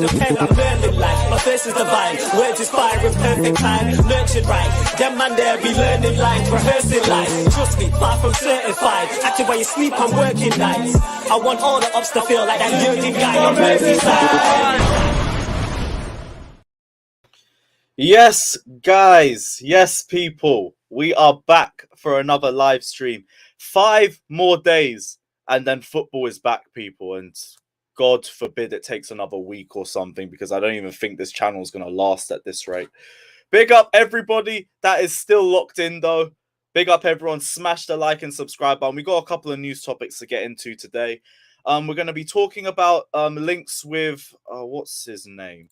the pen, I'm learning life. My verse is divine, words inspire in perfect time. Nurtured right, them man there be learning life, rehearsing life. Trust me, far from certified. Acting while you sleep, I'm working nights. I want all the ups to feel like that Jurgen guy on Merseyside. Yes, guys. Yes, people. We are back for another live stream. 5 more days and then football is back, people. And God forbid it takes another week or something, because I don't even think this channel is going to last at this rate. Big up everybody that is still locked in, though. Big up everyone. Smash the like and subscribe button. We got a couple of news topics to get into today. We're going to be talking about links with what's his name?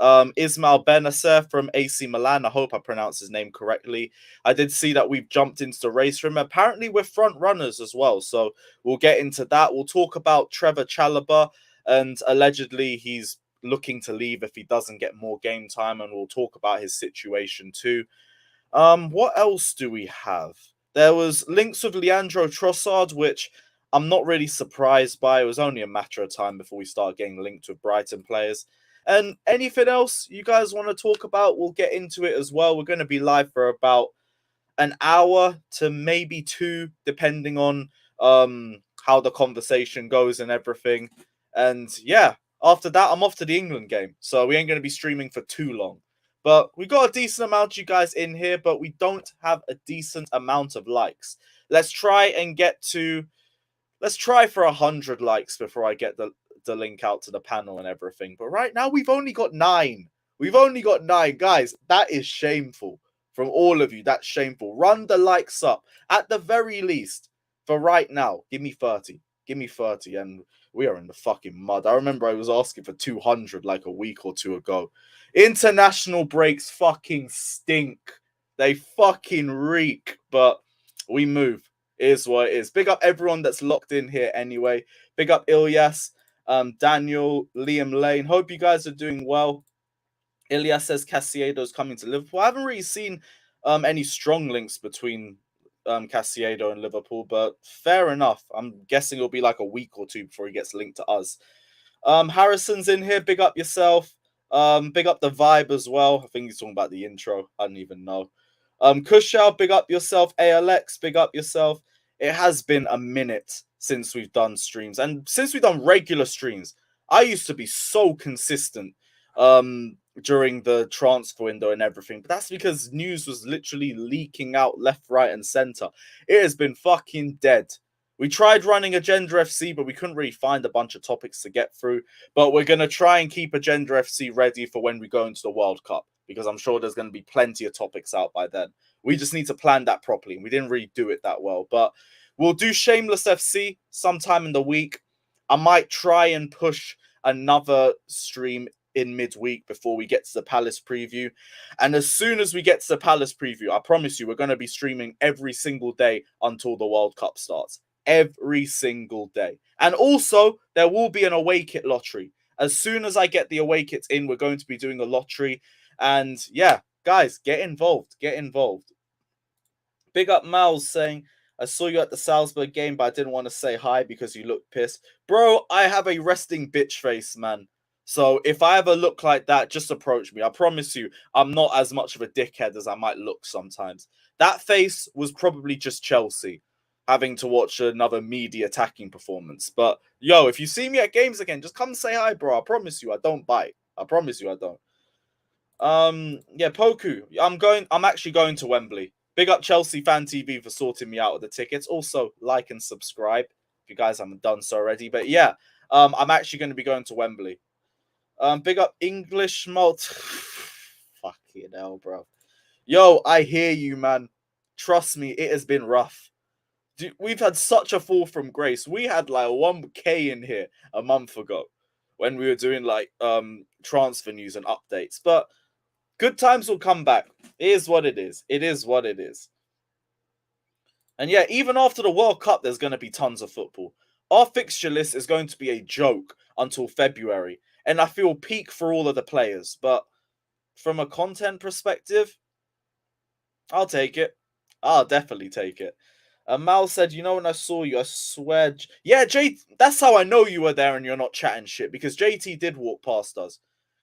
Ismael Bennacer from AC Milan. I hope I pronounced his name correctly. I did see that we've jumped into the race for him. Apparently, we're front runners as well. So we'll get into that. We'll talk about Trevoh Chalobah, and allegedly he's looking to leave if he doesn't get more game time. And we'll talk about his situation too. What else do we have? There was links with Leandro Trossard, which I'm not really surprised by. It was only a matter of time before we start getting linked with Brighton players. And anything else you guys want to talk about, we'll get into it as well. We're going to be live for about an hour to maybe 2, depending on how the conversation goes and everything. And yeah, after that, I'm off to the England game. So we ain't going to be streaming for too long. But we got a decent amount of you guys in here, but we don't have a decent amount of likes. Let's try for 100 likes before I get the link out to the panel and everything. But right now we've only got 9. We've only got 9. Guys, that is shameful from all of you. That's shameful. Run the likes up at the very least. For right now, give me 30. Give me 30 and we are in the fucking mud. I remember I was asking for 200 like a week or 2 ago. International breaks fucking stink. They fucking reek, but we move. It is what it is. Big up everyone that's locked in here anyway. Big up Ilyas, Daniel, Liam Lane. Hope you guys are doing well. Ilyas says Caicedo's coming to Liverpool. I haven't really seen any strong links between Caicedo and Liverpool, but fair enough. I'm guessing it'll be like a week or 2 before he gets linked to us. Harrison's in here. Big up yourself. Big up the vibe as well. I think he's talking about the intro. I don't even know. Kushal, big up yourself. ALX, big up yourself. It has been a minute since we've done streams, and since we've done regular streams. I used to be so consistent during the transfer window and everything, but that's because news was literally leaking out left, right, and center. It has been fucking dead. We tried running Agenda FC, but we couldn't really find a bunch of topics to get through. But we're going to try and keep Agenda FC ready for when we go into the World Cup, because I'm sure there's going to be plenty of topics out by then. We just need to plan that properly. We didn't really do it that well, but we'll do Shameless FC sometime in the week. I might try and push another stream in midweek before we get to the Palace preview. And as soon as we get to the Palace preview, I promise you, we're going to be streaming every single day until the World Cup starts. Every single day. And also, there will be an away kit lottery. As soon as I get the away kits in, we're going to be doing a lottery. And yeah, guys, get involved. Get involved. Big up Miles saying, I saw you at the Salzburg game, but I didn't want to say hi because you look pissed. Bro, I have a resting bitch face, man. So if I ever look like that, just approach me. I promise you, I'm not as much of a dickhead as I might look sometimes. That face was probably just Chelsea having to watch another media attacking performance. But yo, if you see me at games again, just come say hi, bro. I promise you, I don't bite. I promise you, I don't. Yeah, Poku. I'm actually going to Wembley. Big up Chelsea Fan TV for sorting me out with the tickets. Also, like and subscribe if you guys haven't done so already. But yeah, I'm actually going to be going to Wembley. Big up English Malt. Fucking hell, bro. Yo, I hear you, man. Trust me, it has been rough. Dude, we've had such a fall from grace. We had like 1K in here a month ago when we were doing like transfer news and updates. But good times will come back. It is what it is. It is what it is. And yeah, even after the World Cup, there's going to be tons of football. Our fixture list is going to be a joke until February. And I feel peak for all of the players. But from a content perspective, I'll take it. I'll definitely take it. Mal said, you know, when I saw you, I swear. Yeah, that's how I know you were there and you're not chatting shit. Because JT did walk past us.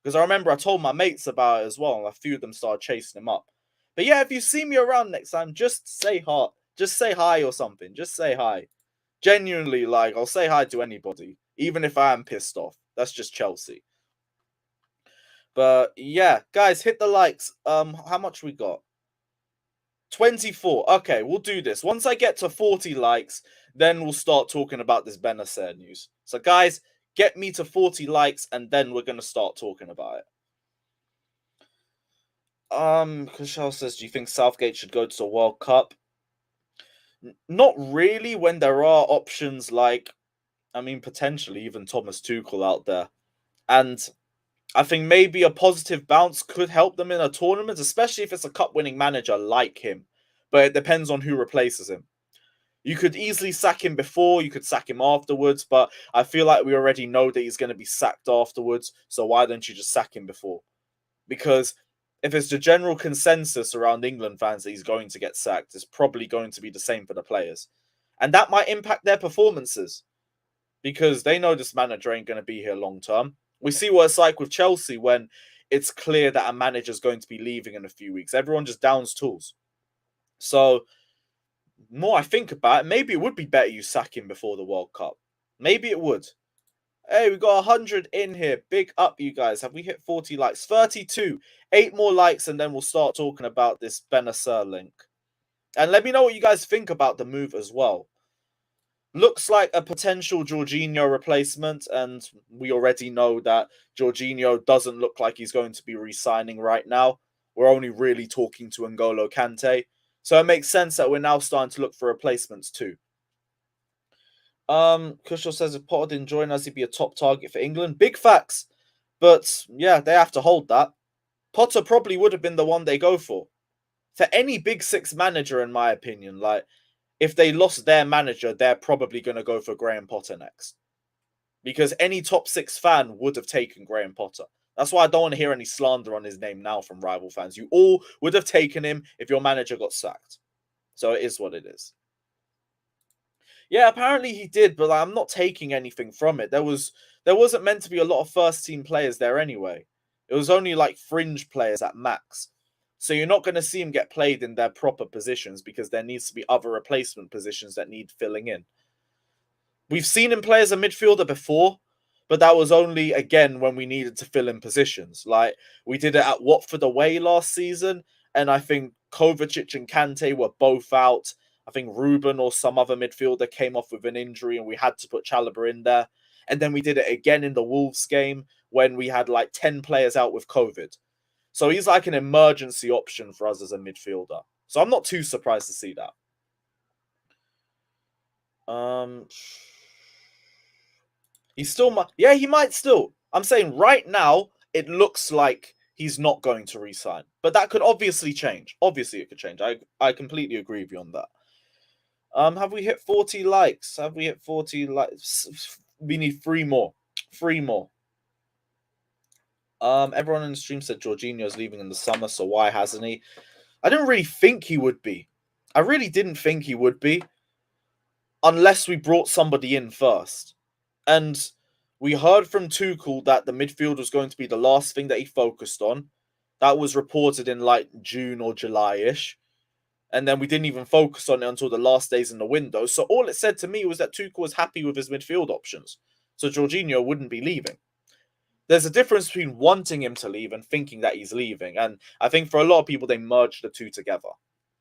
Because I remember I told my mates about it as well, and a few of them started chasing him up. But yeah, if you see me around next time, just say hi. Just say hi or something. Just say hi. Genuinely, like, I'll say hi to anybody, even if I am pissed off. That's just Chelsea. But yeah, guys, hit the likes. How much we got? 24. Okay, we'll do this. Once I get to 40 likes, then we'll start talking about this Bennacer news. So guys, get me to 40 likes, and then we're going to start talking about it. Kushal says, do you think Southgate should go to the World Cup? Not really, when there are options like, I mean, potentially even Thomas Tuchel out there. And I think maybe a positive bounce could help them in a tournament, especially if it's a cup-winning manager like him. But it depends on who replaces him. You could easily sack him before, you could sack him afterwards, but I feel like we already know that he's going to be sacked afterwards, so why don't you just sack him before? Because if it's the general consensus around England fans that he's going to get sacked, it's probably going to be the same for the players. And that might impact their performances, because they know this manager ain't going to be here long term. We see what it's like with Chelsea when it's clear that a manager's going to be leaving in a few weeks. Everyone just downs tools. So, more I think about it, maybe it would be better you sack him before the World Cup. Maybe it would. Hey, we got 100 in here. Big up, you guys. Have we hit 40 likes? 32. 8 more likes, and then we'll start talking about this Bennacer link. And let me know what you guys think about the move as well. Looks like a potential Jorginho replacement, and we already know that Jorginho doesn't look like he's going to be re-signing right now. We're only really talking to N'Golo Kante. So it makes sense that we're now starting to look for replacements too. Kushal says if Potter didn't join us, he'd be a top target for England. Big facts. But yeah, they have to hold that. Potter probably would have been the one they go for. For any Big Six manager, in my opinion, like, if they lost their manager, they're probably going to go for Graham Potter next. Because any top 6 fan would have taken Graham Potter. That's why I don't want to hear any slander on his name now from rival fans. You all would have taken him if your manager got sacked. So it is what it is. Yeah, apparently he did, but I'm not taking anything from it. There wasn't meant to be a lot of first-team players there anyway. It was only like fringe players at max. So you're not going to see him get played in their proper positions because there needs to be other replacement positions that need filling in. We've seen him play as a midfielder before, but that was only, again, when we needed to fill in positions. Like, we did it at Watford away last season, and I think Kovacic and Kante were both out. I think Ruben or some other midfielder came off with an injury, and we had to put Chalobah in there. And then we did it again in the Wolves game when we had like 10 players out with COVID. So he's like an emergency option for us as a midfielder. So I'm not too surprised to see that. He still might. Yeah, he might still. I'm saying right now, it looks like he's not going to re-sign. But that could obviously change. Obviously, it could change. I completely agree with you on that. Have we hit 40 likes? Have we hit 40 likes? We need 3 more. 3 more. Everyone in the stream said Jorginho's leaving in the summer, so why hasn't he? I didn't really think he would be. I really didn't think he would be. Unless we brought somebody in first. And we heard from Tuchel that the midfield was going to be the last thing that he focused on. That was reported in like June or July-ish. And then we didn't even focus on it until the last days in the window. So all it said to me was that Tuchel was happy with his midfield options. So Jorginho wouldn't be leaving. There's a difference between wanting him to leave and thinking that he's leaving. And I think for a lot of people, they merge the two together.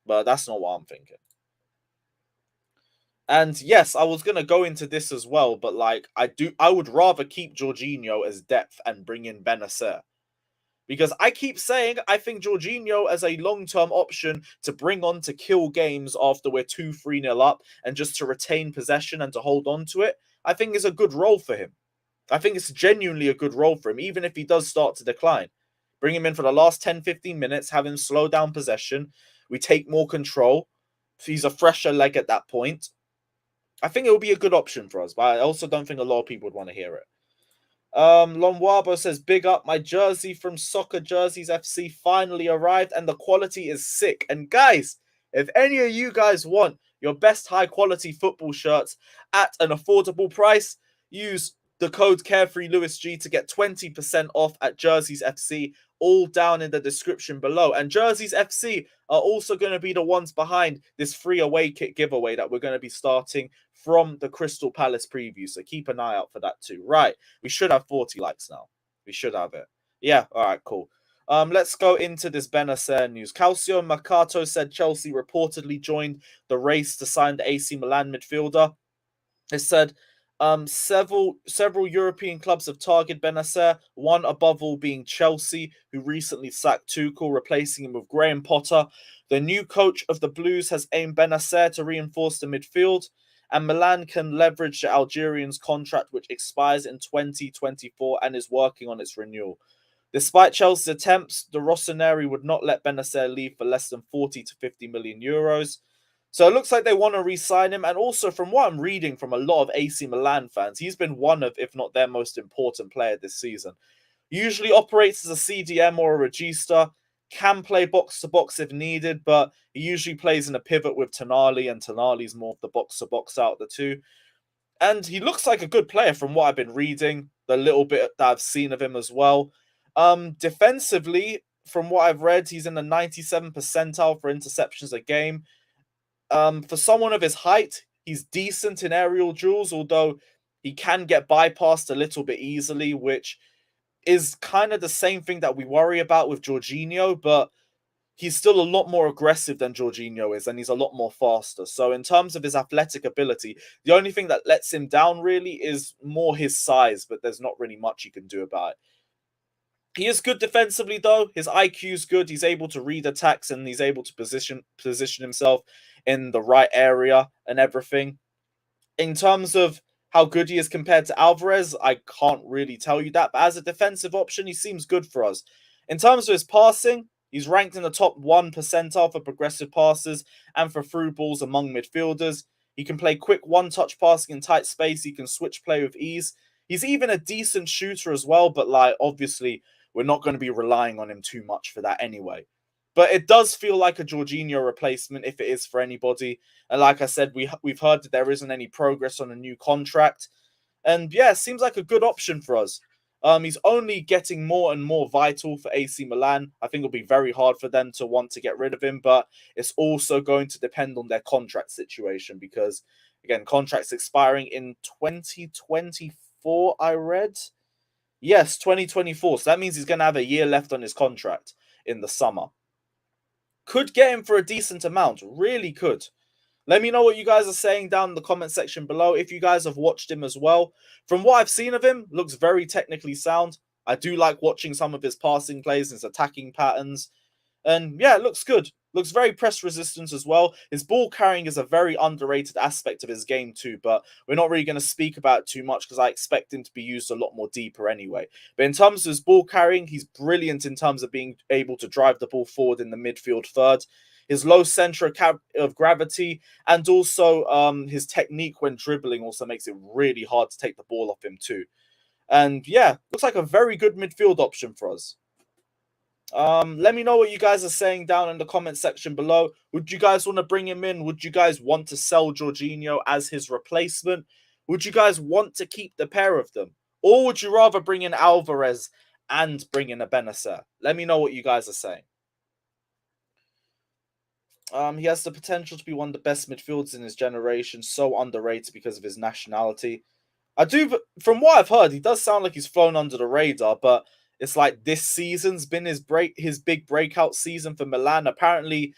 But that's not what I'm thinking. And yes, I was going to go into this as well. But like, I would rather keep Jorginho as depth and bring in Bennacer. Because I keep saying I think Jorginho as a long-term option to bring on to kill games after we're 2-3-0 up and just to retain possession and to hold on to it, I think is a good role for him. I think it's genuinely a good role for him, even if he does start to decline. Bring him in for the last 10-15 minutes, have him slow down possession. We take more control. He's a fresher leg at that point. I think it will be a good option for us, but I also don't think a lot of people would want to hear it. Lonwabo says, big up, my jersey from Soccer Jerseys FC finally arrived and the quality is sick. And guys, if any of you guys want your best high quality football shirts at an affordable price, use the code CarefreeLewisG to get 20% off at Jerseys FC, all down in the description below. And Jerseys FC are also going to be the ones behind this free away kit giveaway that we're going to be starting from the Crystal Palace preview. So keep an eye out for that too. Right, we should have 40 likes now. We should have it. Yeah, all right, cool. Let's go into this Bennacer news. Calcio Mercato said Chelsea reportedly joined the race to sign the AC Milan midfielder. It said several European clubs have targeted Bennacer, one above all being Chelsea, who recently sacked Tuchel, replacing him with Graham Potter. The new coach of the Blues has aimed Bennacer to reinforce the midfield, and Milan can leverage the Algerian's contract, which expires in 2024 and is working on its renewal. Despite Chelsea's attempts, the Rossoneri would not let Bennacer leave for less than 40 to 50 million euros. So it looks like they want to re-sign him. And also from what I'm reading from a lot of AC Milan fans, he's been one of, if not their most important player this season. Usually operates as a CDM or a regista, can play box-to-box if needed, but he usually plays in a pivot with Tonali, and Tonali's more of the box-to-box out of the two. And he looks like a good player from what I've been reading, the little bit that I've seen of him as well. Defensively, from what I've read, he's in the 97th percentile for interceptions a game. For someone of his height, he's decent in aerial duels, although he can get bypassed a little bit easily, which is kind of the same thing that we worry about with Jorginho, but he's still a lot more aggressive than Jorginho is, and he's a lot more faster. So in terms of his athletic ability, the only thing that lets him down really is more his size, but there's not really much you can do about it. He is good defensively, though. His IQ is good. He's able to read attacks, and he's able to position himself in the right area and everything. In terms of how good he is compared to Alvarez, I can't really tell you that. But as a defensive option, he seems good for us. In terms of his passing, he's ranked in the top 1 percentile for progressive passes and for through balls among midfielders. He can play quick one-touch passing in tight space. He can switch play with ease. He's even a decent shooter as well, but obviously we're not going to be relying on him too much for that anyway. But it does feel like a Jorginho replacement if it is for anybody. And like I said, we've heard that there isn't any progress on a new contract. And yeah, it seems like a good option for us. He's only getting more and more vital for AC Milan. I think it'll be very hard for them to want to get rid of him, but it's also going to depend on their contract situation because, again, contract's expiring in 2024, I read. Yes, 2024. So that means he's going to have a year left on his contract in the summer. Could get him for a decent amount. Really could. Let me know what you guys are saying down in the comment section below. If you guys have watched him as well. From what I've seen of him, looks very technically sound. I do like watching some of his passing plays, his attacking patterns. And yeah, it looks good. Looks very press resistant as well. His ball carrying is a very underrated aspect of his game too, but we're not really going to speak about it too much because I expect him to be used a lot more deeper anyway. But in terms of his ball carrying, he's brilliant in terms of being able to drive the ball forward in the midfield third. His low center of gravity and also his technique when dribbling also makes it really hard to take the ball off him too. And yeah, looks like a very good midfield option for us. Let me know what you guys are saying down in the comment section below. Would you guys want to bring him in? Would you guys want to sell Jorginho as his replacement? Would you guys want to keep the pair of them? Or would you rather bring in Alvarez and bring in a Bennacer? Let me know what you guys are saying. He has the potential to be one of the best midfielders in his generation. So underrated because of his nationality. From what I've heard, he does sound like he's flown under the radar, but it's like this season's been his big breakout season for Milan. Apparently,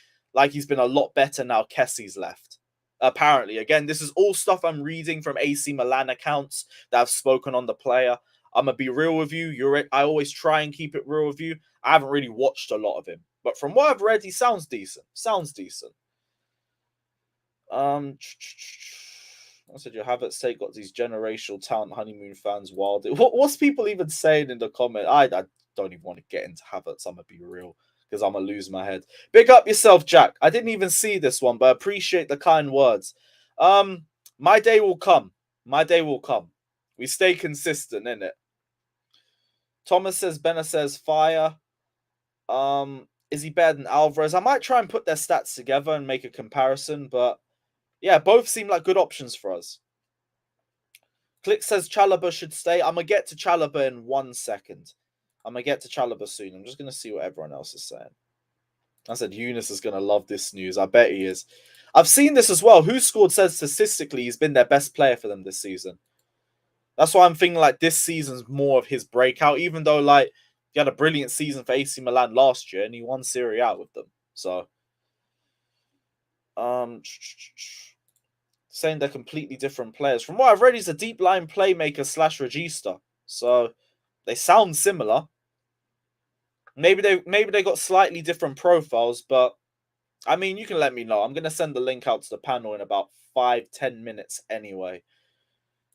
he's been a lot better now Kessie's left. Apparently. Again, this is all stuff I'm reading from AC Milan accounts that have spoken on the player. I'm going to be real with you. I always try and keep it real with you. I haven't really watched a lot of him. But from what I've read, he sounds decent. I said, your Havertz take got these generational talent honeymoon fans wild. What's people even saying in the comment? I don't even want to get into Havertz. I'm going to be real because I'm going to lose my head. Big up yourself, Jack. I didn't even see this one, but I appreciate the kind words. My day will come. We stay consistent, innit? Thomas says, Bennacer's fire. Is he better than Alvarez? I might try and put their stats together and make a comparison, but yeah, both seem like good options for us. Click says Chalobah should stay. I'm going to get to Chalobah in 1 second. I'm going to get to Chalobah soon. I'm just going to see what everyone else is saying. I said Eunice is going to love this news. I bet he is. I've seen this as well. Who Scored says statistically he's been their best player for them this season. That's why I'm thinking like this season's more of his breakout, even though like he had a brilliant season for AC Milan last year and he won Serie A with them. So, saying they're completely different players. From what I've read, he's a deep line playmaker / regista. So they sound similar. Maybe they got slightly different profiles, but I mean, you can let me know. I'm gonna send the link out to the panel in about 5-10 minutes anyway.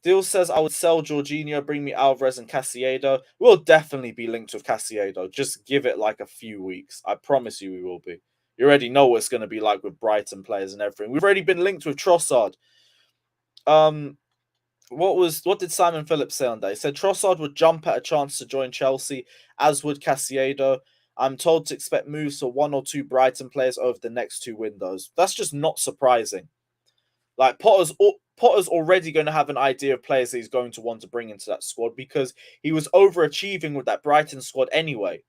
Deal says I would sell Jorginho, bring me Alvarez and Caicedo. We'll definitely be linked with Caicedo. Just give it like a few weeks. I promise you we will be. You already know what it's going to be like with Brighton players and everything. We've already been linked with Trossard. What did Simon Phillips say on that? He said Trossard would jump at a chance to join Chelsea, as would Caicedo. I'm told to expect moves for 1 or 2 Brighton players over the next 2 windows. That's just not surprising. Like Potter's already going to have an idea of players that he's going to want to bring into that squad because he was overachieving with that Brighton squad anyway.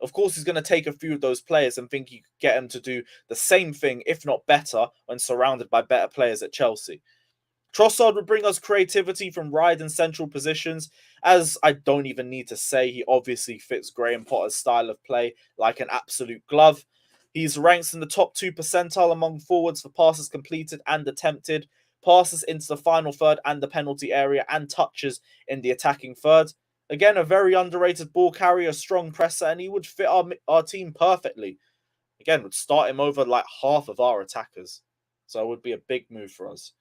Of course, he's going to take a few of those players and think he could get them to do the same thing, if not better, when surrounded by better players at Chelsea. Trossard would bring us creativity from wide and central positions, as I don't even need to say, he obviously fits Graham Potter's style of play like an absolute glove. He's ranked in the top 2 percentile among forwards for passes completed and attempted, passes into the final third and the penalty area, and touches in the attacking third. Again, a very underrated ball carrier, strong presser, and he would fit our team perfectly. Again, would start him over like half of our attackers. So it would be a big move for us.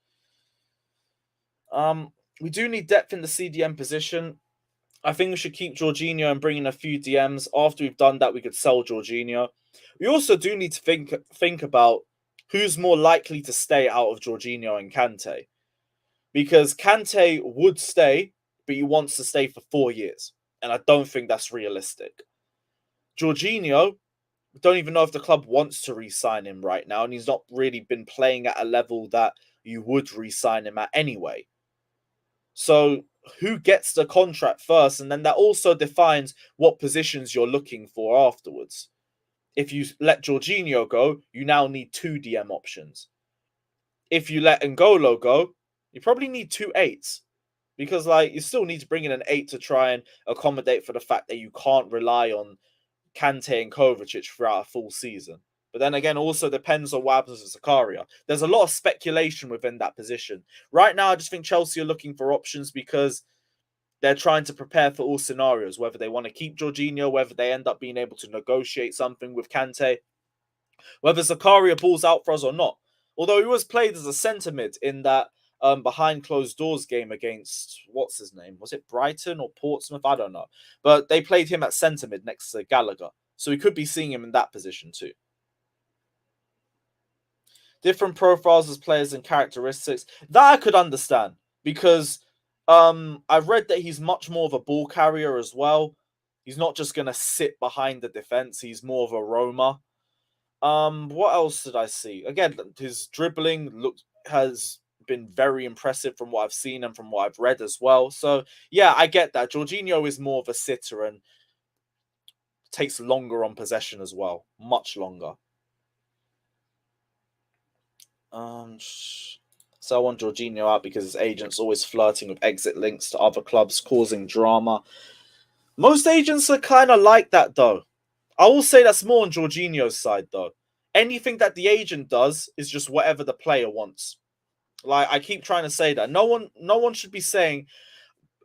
We do need depth in the CDM position. I think we should keep Jorginho and bring in a few DMs. After we've done that, we could sell Jorginho. We also do need to think about who's more likely to stay out of Jorginho and Kante. Because Kante would stay, but he wants to stay for 4 years. And I don't think that's realistic. Jorginho, don't even know if the club wants to re-sign him right now. And he's not really been playing at a level that you would re-sign him at anyway. So who gets the contract first? And then that also defines what positions you're looking for afterwards. If you let Jorginho go, you now need 2 DM options. If you let N'Golo go, you probably need 2 8s. Because like you still need to bring in an 8 to try and accommodate for the fact that you can't rely on Kante and Kovacic throughout a full season. But then again, also depends on what happens with Zakaria. There's a lot of speculation within that position. Right now, I just think Chelsea are looking for options because they're trying to prepare for all scenarios, whether they want to keep Jorginho, whether they end up being able to negotiate something with Kante, whether Zakaria pulls out for us or not. Although he was played as a centre mid in that behind closed doors game against, what's his name? Was it Brighton or Portsmouth? I don't know. But they played him at centre mid next to Gallagher. So we could be seeing him in that position too. Different profiles as players and characteristics. That I could understand because I've read that he's much more of a ball carrier as well. He's not just going to sit behind the defense. He's more of a roamer. What else did I see? Again, his dribbling has been very impressive from what I've seen and from what I've read as well. So, yeah, I get that. Jorginho is more of a sitter and takes longer on possession as well. Much longer. So I want Jorginho out because his agent's always flirting with exit links to other clubs, causing drama. Most agents are kind of like that, though. I will say that's more on Jorginho's side, though. Anything that the agent does is just whatever the player wants. Like, I keep trying to say that. No one should be saying,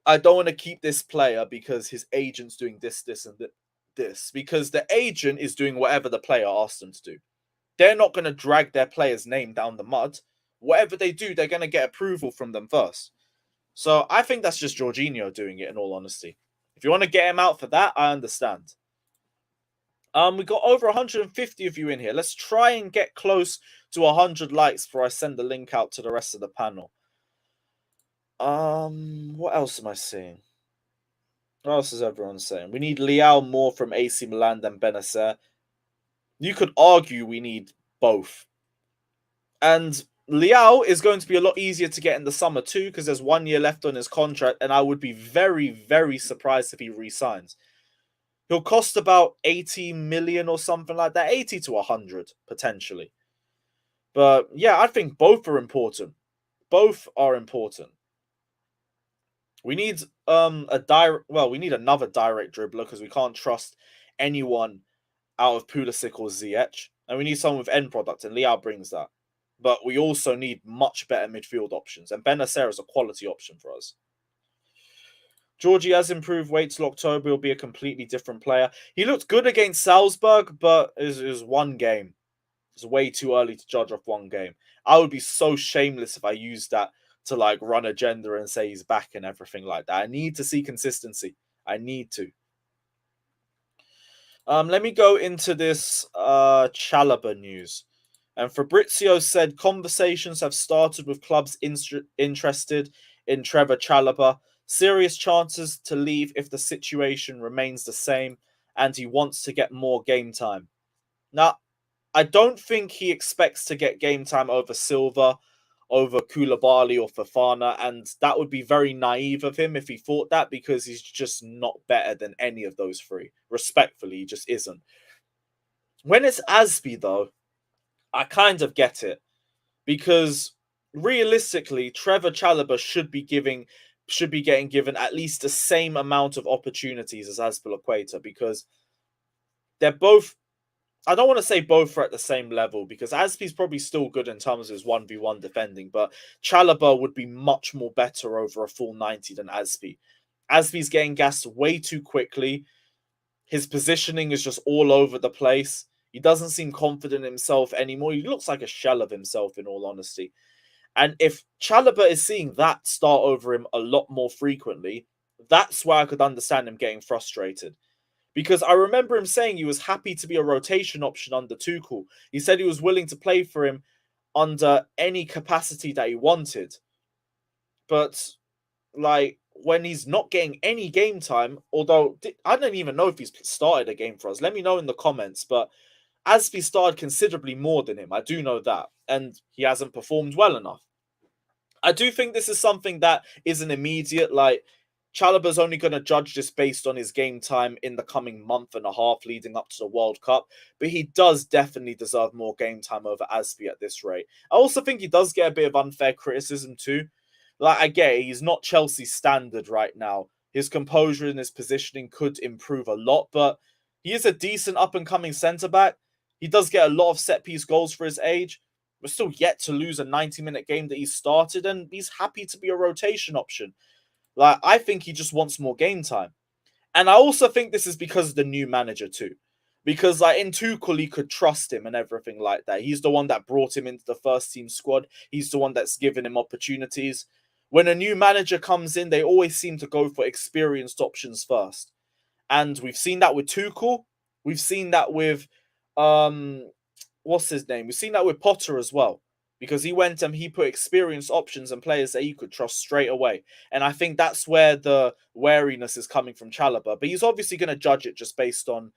I don't want to keep this player because his agent's doing this, and this. Because the agent is doing whatever the player asks them to do. They're not going to drag their player's name down the mud. Whatever they do, they're going to get approval from them first. So I think that's just Jorginho doing it, in all honesty. If you want to get him out for that, I understand. We got over 150 of you in here. Let's try and get close to 100 likes before I send the link out to the rest of the panel. What else am I seeing? What else is everyone saying? We need Leao more from AC Milan than Bennacer. You could argue we need both. And Leao is going to be a lot easier to get in the summer too, because there's 1 year left on his contract, and I would be very, very surprised if he re-signs. He'll cost about 80 million or something like that, 80 to 100 potentially. But yeah, I think both are important. Both are important. We need we need another direct dribbler because we can't trust anyone out of Pulisic or Ziyech, and we need someone with end product, and Leao brings that. But we also need much better midfield options, and Bennacer is a quality option for us. Georgie has improved. Wait till October, he'll be a completely different player. He looked good against Salzburg, but it was one game. It's way too early to judge off one game. I would be so shameless if I used that to like run agenda and say he's back and everything like that. I need to see consistency. I need to. Let me go into this Chalobah news. And Fabrizio said conversations have started with clubs interested in Trevoh Chalobah. Serious chances to leave if the situation remains the same, and he wants to get more game time. Now, I don't think he expects to get game time over Silva, over Koulibaly or Fofana, and that would be very naive of him if he thought that, because he's just not better than any of those three. Respectfully, he just isn't. When it's Aspi, though, I kind of get it, because realistically, Trevoh Chalobah should be getting given at least the same amount of opportunities as Azpilicueta, because they're both. I don't want to say both are at the same level, because Aspi's probably still good in terms of his 1v1 defending, but Chalobah would be much more better over a full 90 than Aspi. Aspi's getting gassed way too quickly. His positioning is just all over the place. He doesn't seem confident in himself anymore. He looks like a shell of himself, in all honesty. And if Chalobah is seeing that start over him a lot more frequently, that's where I could understand him getting frustrated. Because I remember him saying he was happy to be a rotation option under Tuchel. He said he was willing to play for him under any capacity that he wanted. But, like, when he's not getting any game time, although I don't even know if he's started a game for us. Let me know in the comments. But Aspi started considerably more than him. I do know that. And he hasn't performed well enough. I do think this is something that isn't immediate. Like, Chalobah's only going to judge this based on his game time in the coming month and a half leading up to the World Cup. But he does definitely deserve more game time over Aspi at this rate. I also think he does get a bit of unfair criticism too. Like, I get it, he's not Chelsea's standard right now. His composure and his positioning could improve a lot, but he is a decent up-and-coming centre-back. He does get a lot of set-piece goals for his age. We're still yet to lose a 90-minute game that he started, and he's happy to be a rotation option. Like, I think he just wants more game time. And I also think this is because of the new manager too. Because like in Tuchel, he could trust him and everything like that. He's the one that brought him into the first team squad. He's the one that's given him opportunities. When a new manager comes in, they always seem to go for experienced options first. And we've seen that with Tuchel. We've seen that with, what's his name? We've seen that with Potter as well. Because he went and he put experienced options and players that he could trust straight away. And I think that's where the wariness is coming from Chalobah. But he's obviously going to judge it just based on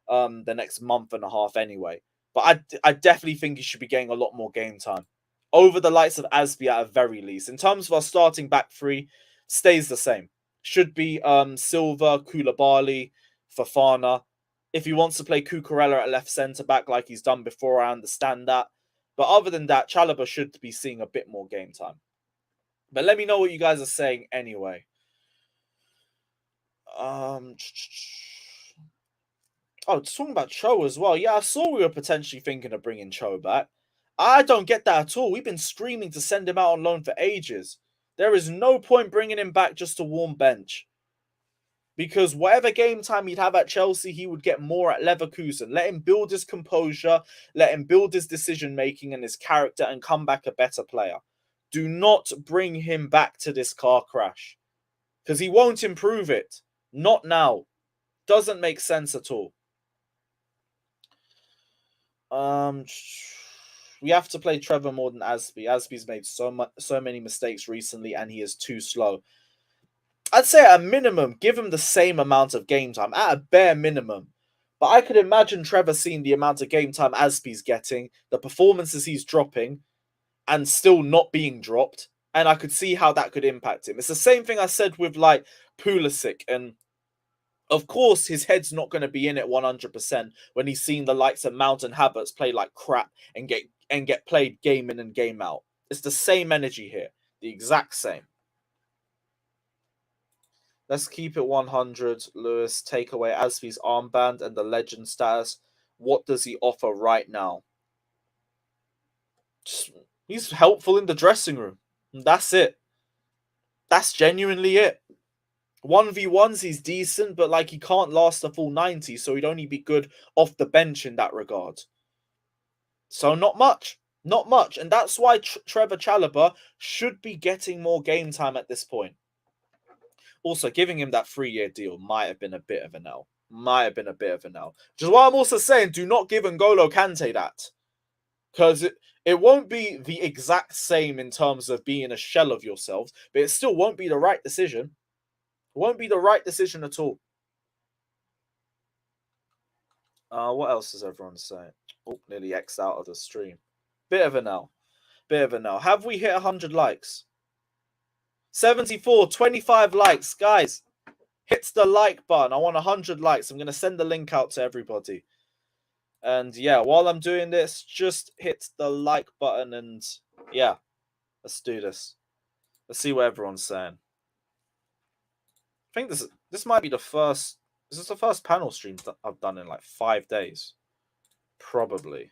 the next month and a half anyway. But I definitely think he should be getting a lot more game time. Over the likes of Aspi at a very least. In terms of our starting back three, stays the same. Should be Silva, Koulibaly, Fofana. If he wants to play Cucurella at left centre-back like he's done before, I understand that. But other than that, Chalobah should be seeing a bit more game time. But let me know what you guys are saying anyway. Oh, talking about Cho as well. Yeah, I saw we were potentially thinking of bringing Cho back. I don't get that at all. We've been screaming to send him out on loan for ages. There is no point bringing him back just to warm bench. Because whatever game time he'd have at Chelsea, he would get more at Leverkusen. Let him build his composure, let him build his decision-making and his character and come back a better player. Do not bring him back to this car crash. Because he won't improve it. Not now. Doesn't make sense at all. We have to play Trevoh more than Aspi. Aspi's made so many mistakes recently and he is too slow. I'd say at a minimum, give him the same amount of game time, at a bare minimum. But I could imagine Trevoh seeing the amount of game time Aspi's getting, the performances he's dropping, and still not being dropped. And I could see how that could impact him. It's the same thing I said with like Pulisic. And of course, his head's not going to be in it 100% when he's seen the likes of Mount and Havertz play like crap and get played game in and game out. It's the same energy here, the exact same. Let's keep it 100. Lewis, take away Asfi's armband and the legend status. What does he offer right now? He's helpful in the dressing room. And that's it. That's genuinely it. 1v1s, he's decent, but like he can't last a full 90, so he'd only be good off the bench in that regard. So not much. Not much. And that's why Trevoh Chalobah should be getting more game time at this point. Also, giving him that 3-year deal might have been a bit of an L. Which is why I'm also saying do not give N'Golo Kante that. Because it won't be the exact same in terms of being a shell of yourselves, but it still won't be the right decision. It won't be the right decision at all. What else is everyone saying? Oh, nearly X'd out of the stream. Bit of an L. Have we hit 100 likes? 74, 25 likes. Guys, hit the like button. I want 100 likes. I'm going to send the link out to everybody. And yeah, while I'm doing this, just hit the like button and yeah, let's do this. Let's see what everyone's saying. I think this might be the first. This is the first panel stream that I've done in like 5 days. Probably.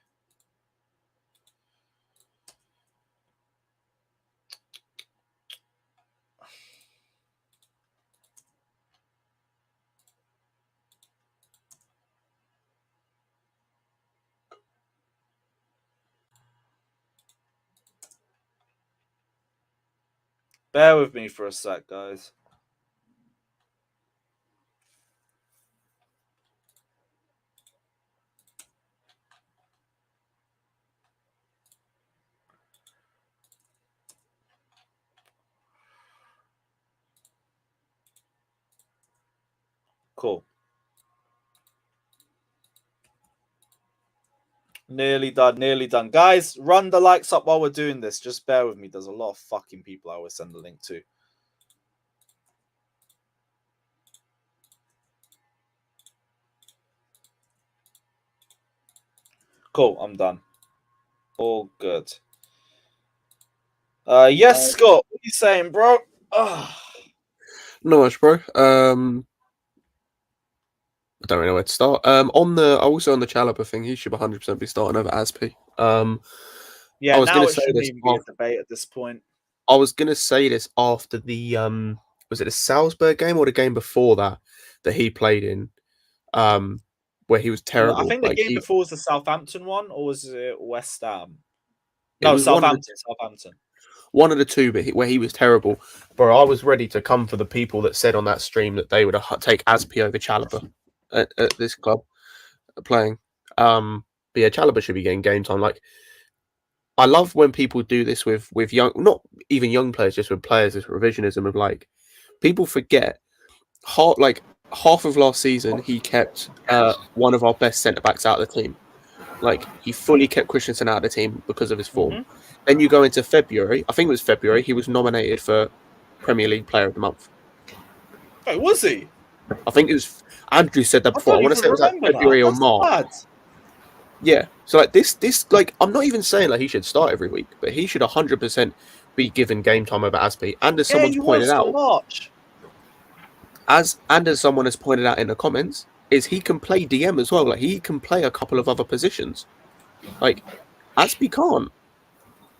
Bear with me for a sec, guys. Cool. Nearly done. Guys, run the likes up while we're doing this. Just bear with me. There's a lot of fucking people I always send the link to. Cool, I'm done. All good. Yes, Scott, what are you saying, bro? Not much, bro. I don't really know where to start. Also on the Chalobah thing, he should 100% be starting over Aspi. Yeah, I was now it shouldn't even be a debate at this point. I was gonna say this after the was it the Salzburg game or the game before that he played in, where he was terrible. I think the game before was the Southampton one, or was it West Ham? No, Southampton. One of the two, but where he was terrible. Bro, I was ready to come for the people that said on that stream that they would take Aspi over Chalobah at this club playing. But yeah, Chalobah should be getting game time. Like, I love when people do this with young, not even young players, just with players. This revisionism of like, people forget. Half of last season, he kept one of our best centre backs out of the team. Like, he fully kept Christensen out of the team because of his form. Mm-hmm. Then you go into February. I think it was February. He was nominated for Premier League Player of the Month. Wait, was he? I think it was. Andrew said that before. I want to say it was like February or March. Bad. Yeah. So like this, like I'm not even saying like he should start every week, but he should 100% be given game time over Aspi. And as someone's pointed out, as someone has pointed out in the comments, is he can play DM as well. Like he can play a couple of other positions. Like Aspi can't.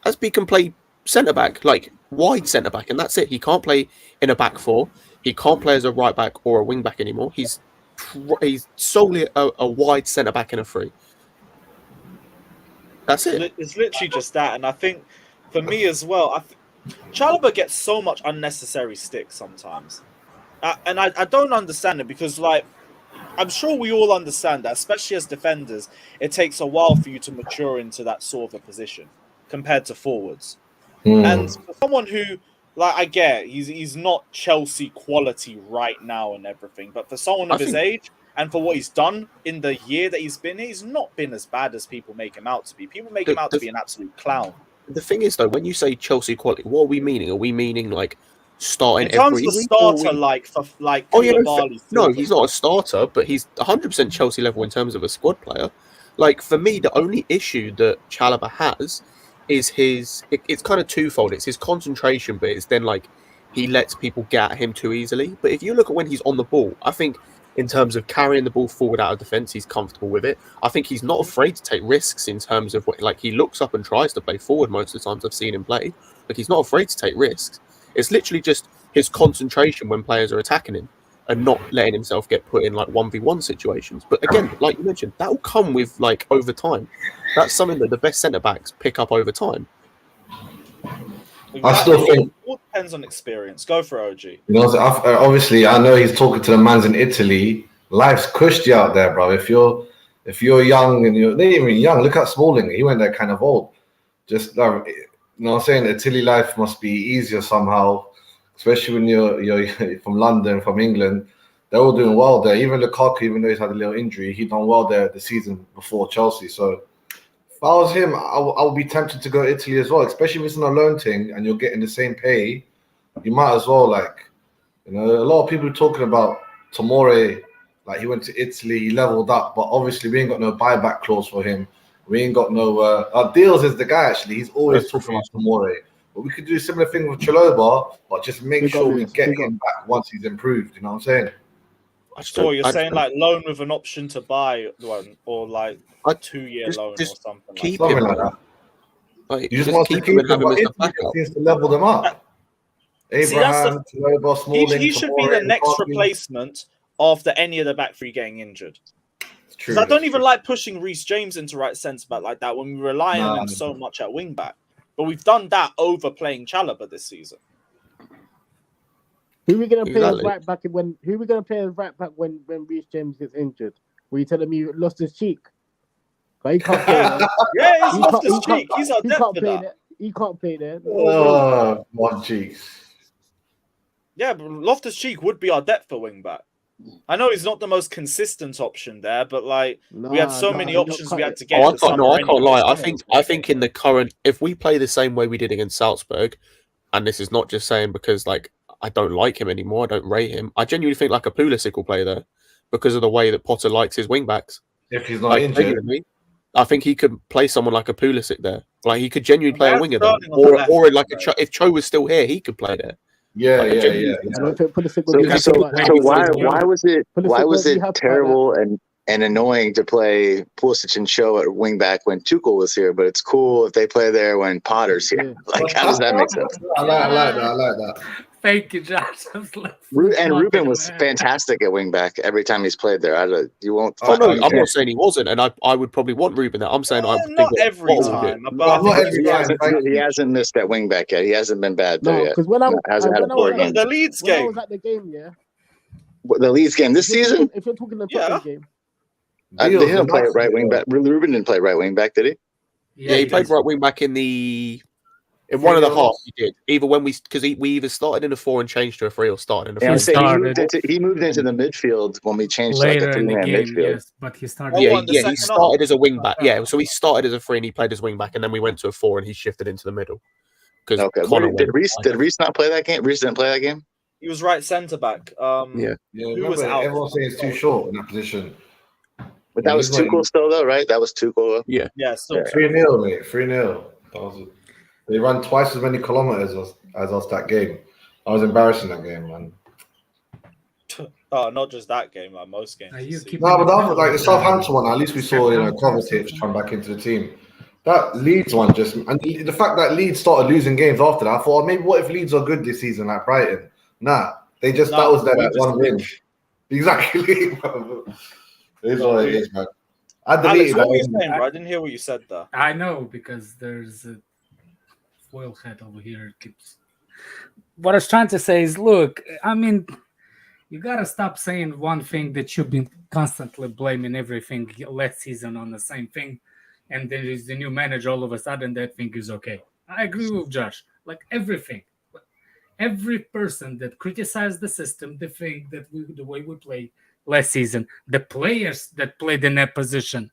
Aspi can play centre back, like wide centre back, and that's it. He can't play in a back four. He can't play as a right back or a wing back anymore. He's solely a wide centre back in a free. That's it. It's literally just that, and I think for me as well, Chalobah gets so much unnecessary stick sometimes, and I don't understand it because like. I'm sure we all understand that, especially as defenders, it takes a while for you to mature into that sort of a position compared to forwards. And for someone who, like, I get he's not Chelsea quality right now and everything, but for someone of his age and for what he's done in the year that he's been, he's not been as bad as people make him out to be. People make him out to be an absolute clown. the thing is, though, when you say Chelsea quality, what are we meaning? Are we meaning like starting In terms every of week? Or are starter, we- like Oh yeah, Koulibaly, no, Silva. he's not a starter, but he's 100% Chelsea level in terms of a squad player. Like for me, the only issue that Chalobah has is it's kind of twofold. It's his concentration, but it's then like he lets people get at him too easily. But if you look at when he's on the ball, I think in terms of carrying the ball forward out of defence, he's comfortable with it. I think he's not afraid to take risks in terms of what, like he looks up and tries to play forward most of the times I've seen him play. Like he's not afraid to take risks. It's literally just his concentration when players are attacking him and not letting himself get put in like 1v1 situations. But again, like you mentioned, that will come with like over time. That's something that the best centre backs pick up over time. Exactly. I still think it all depends on experience. Go for OG. you know. Obviously, I know he's talking to the mans in Italy. Life's cushy out there, bro. If you're young and you're not even young, look at Smalling. He went there kind of old. Just you know what I'm saying? Italy life must be easier somehow, especially when you're from London, from England. They're all doing well there. Even Lukaku, even though he's had a little injury, he done well there the season before Chelsea. So if I was him, I would be tempted to go to Italy as well, especially if it's an a loan thing and you're getting the same pay. You might as well, like, you know, a lot of people are talking about Tomori, like he went to Italy, he leveled up, but obviously we ain't got no buyback clause for him. We ain't got no Deals is the guy actually. He's always talking about Tomori. But we could do a similar thing with Chalobah, but just make sure we get him back once he's improved. You know what I'm saying? So you're saying like loan with an option to buy one, or like a 2-year loan or something keep like him like that. Like, You just want to keep him, and have him but as a Italy backup. seems to level them up. See, that's Abraham, Chalobah, Smalling, he should be Tomori, the next Lukaku. replacement after any of the back three getting injured. True, Because I don't that's even true. like pushing Reece James into right centre back like that when we rely on him No. so much at wing back. But we've done that over playing Chalobah this season. Who are we going to play as Exactly. right back when? Who are we going to play as right back when Reece James gets injured? Were you telling me he lost his cheek? But he can't play there. Yeah, he's He lost can't- his he can't- cheek. He's our He depth can't for play that. there. He can't play there. Oh, one cheeks. Yeah, but Loftus-Cheek would be our depth for wing back. I know he's not the most consistent option there, but like we had so many options we had to get. I in the summer can't lie. anyway. I think in the current, if we play the same way we did against Salzburg, and this is not just saying because like I don't like him anymore, I don't rate him. I genuinely think like a Pulisic will play there because of the way that Potter likes his wing backs. If he's not Like, injured. genuinely, I think he could play someone like a Pulisic there. Like he could genuinely play a That's winger there, Sterling on the left, or like though. if Cho was still here, he could play there. Yeah, Like, yeah. genuinely- I don't think Pulisic So, would be so, happy about so that. why was it Pulisic won't be happy about terrible and annoying to play Pulisic and Cho at wing back when Tuchel was here, but it's cool if they play there when Potter's here? Yeah. Like, how does that make sense? I like that. Thank you, Josh. I was like, And Ruben was fantastic at wing back every time he's played there. You won't. Oh no, Okay. I'm not saying he wasn't, and I would probably want Ruben there. I'm saying I think not that every Potter will do it. time. But No, I not think every time. He hasn't missed that wing back yet. He hasn't been bad there No, yet. because when I Hasn't had a when I poor was game. at the Leeds when I game. was at the game, yeah. The Leeds game this If you're season, talking- if you're talking the Tottenham game, they Deals didn't are play nuts, right wing back. Ruben didn't play right wing back, did he? Yeah, he played right wing back in one of the halves. He did either when we either started in a 4 and changed to a 3, or started in a 4. Yeah, I'm He saying started- he moved into the midfield when we changed to like later a in the 3-man game, midfield. yes, but he started. Oh, Yeah, what, the he second started half? as a wing back. Yeah, so he started as a 3 and he played as wing back, and then we went to a 4 and he shifted into the middle. Because Okay, did Reece not play that game? Reece didn't play that game. He was right centre back. Yeah. Yeah, Who remember, was out? everyone's saying it's too short in that position. But that was Tuchel still though, right? That was Tuchel. Yeah, still 3-0, mate. 3-0. They ran twice as many kilometers as us that game. I was embarrassing that game, man. not just that game, like most games. Are you this season. keeping- No, but that was like the Southampton one. At least we saw, Kovacic come back into the team. That Leeds one and the fact that Leeds started losing games after that, I thought maybe what if Leeds are good this season like Brighton? Nah, that was their one win. Exactly. It is what it is, man. I Alex, deleted what were you that. saying, bro? I didn't hear what you said there. I know because there's a foil head over here. It keeps. What I was trying to say is, look, I mean, you gotta stop saying one thing that you've been constantly blaming everything last season on the same thing, and then there's the new manager. All of a sudden, that thing is okay. I agree with Josh. Like everything, every person that criticized the system, the thing that the way we play last season, the players that played in that position,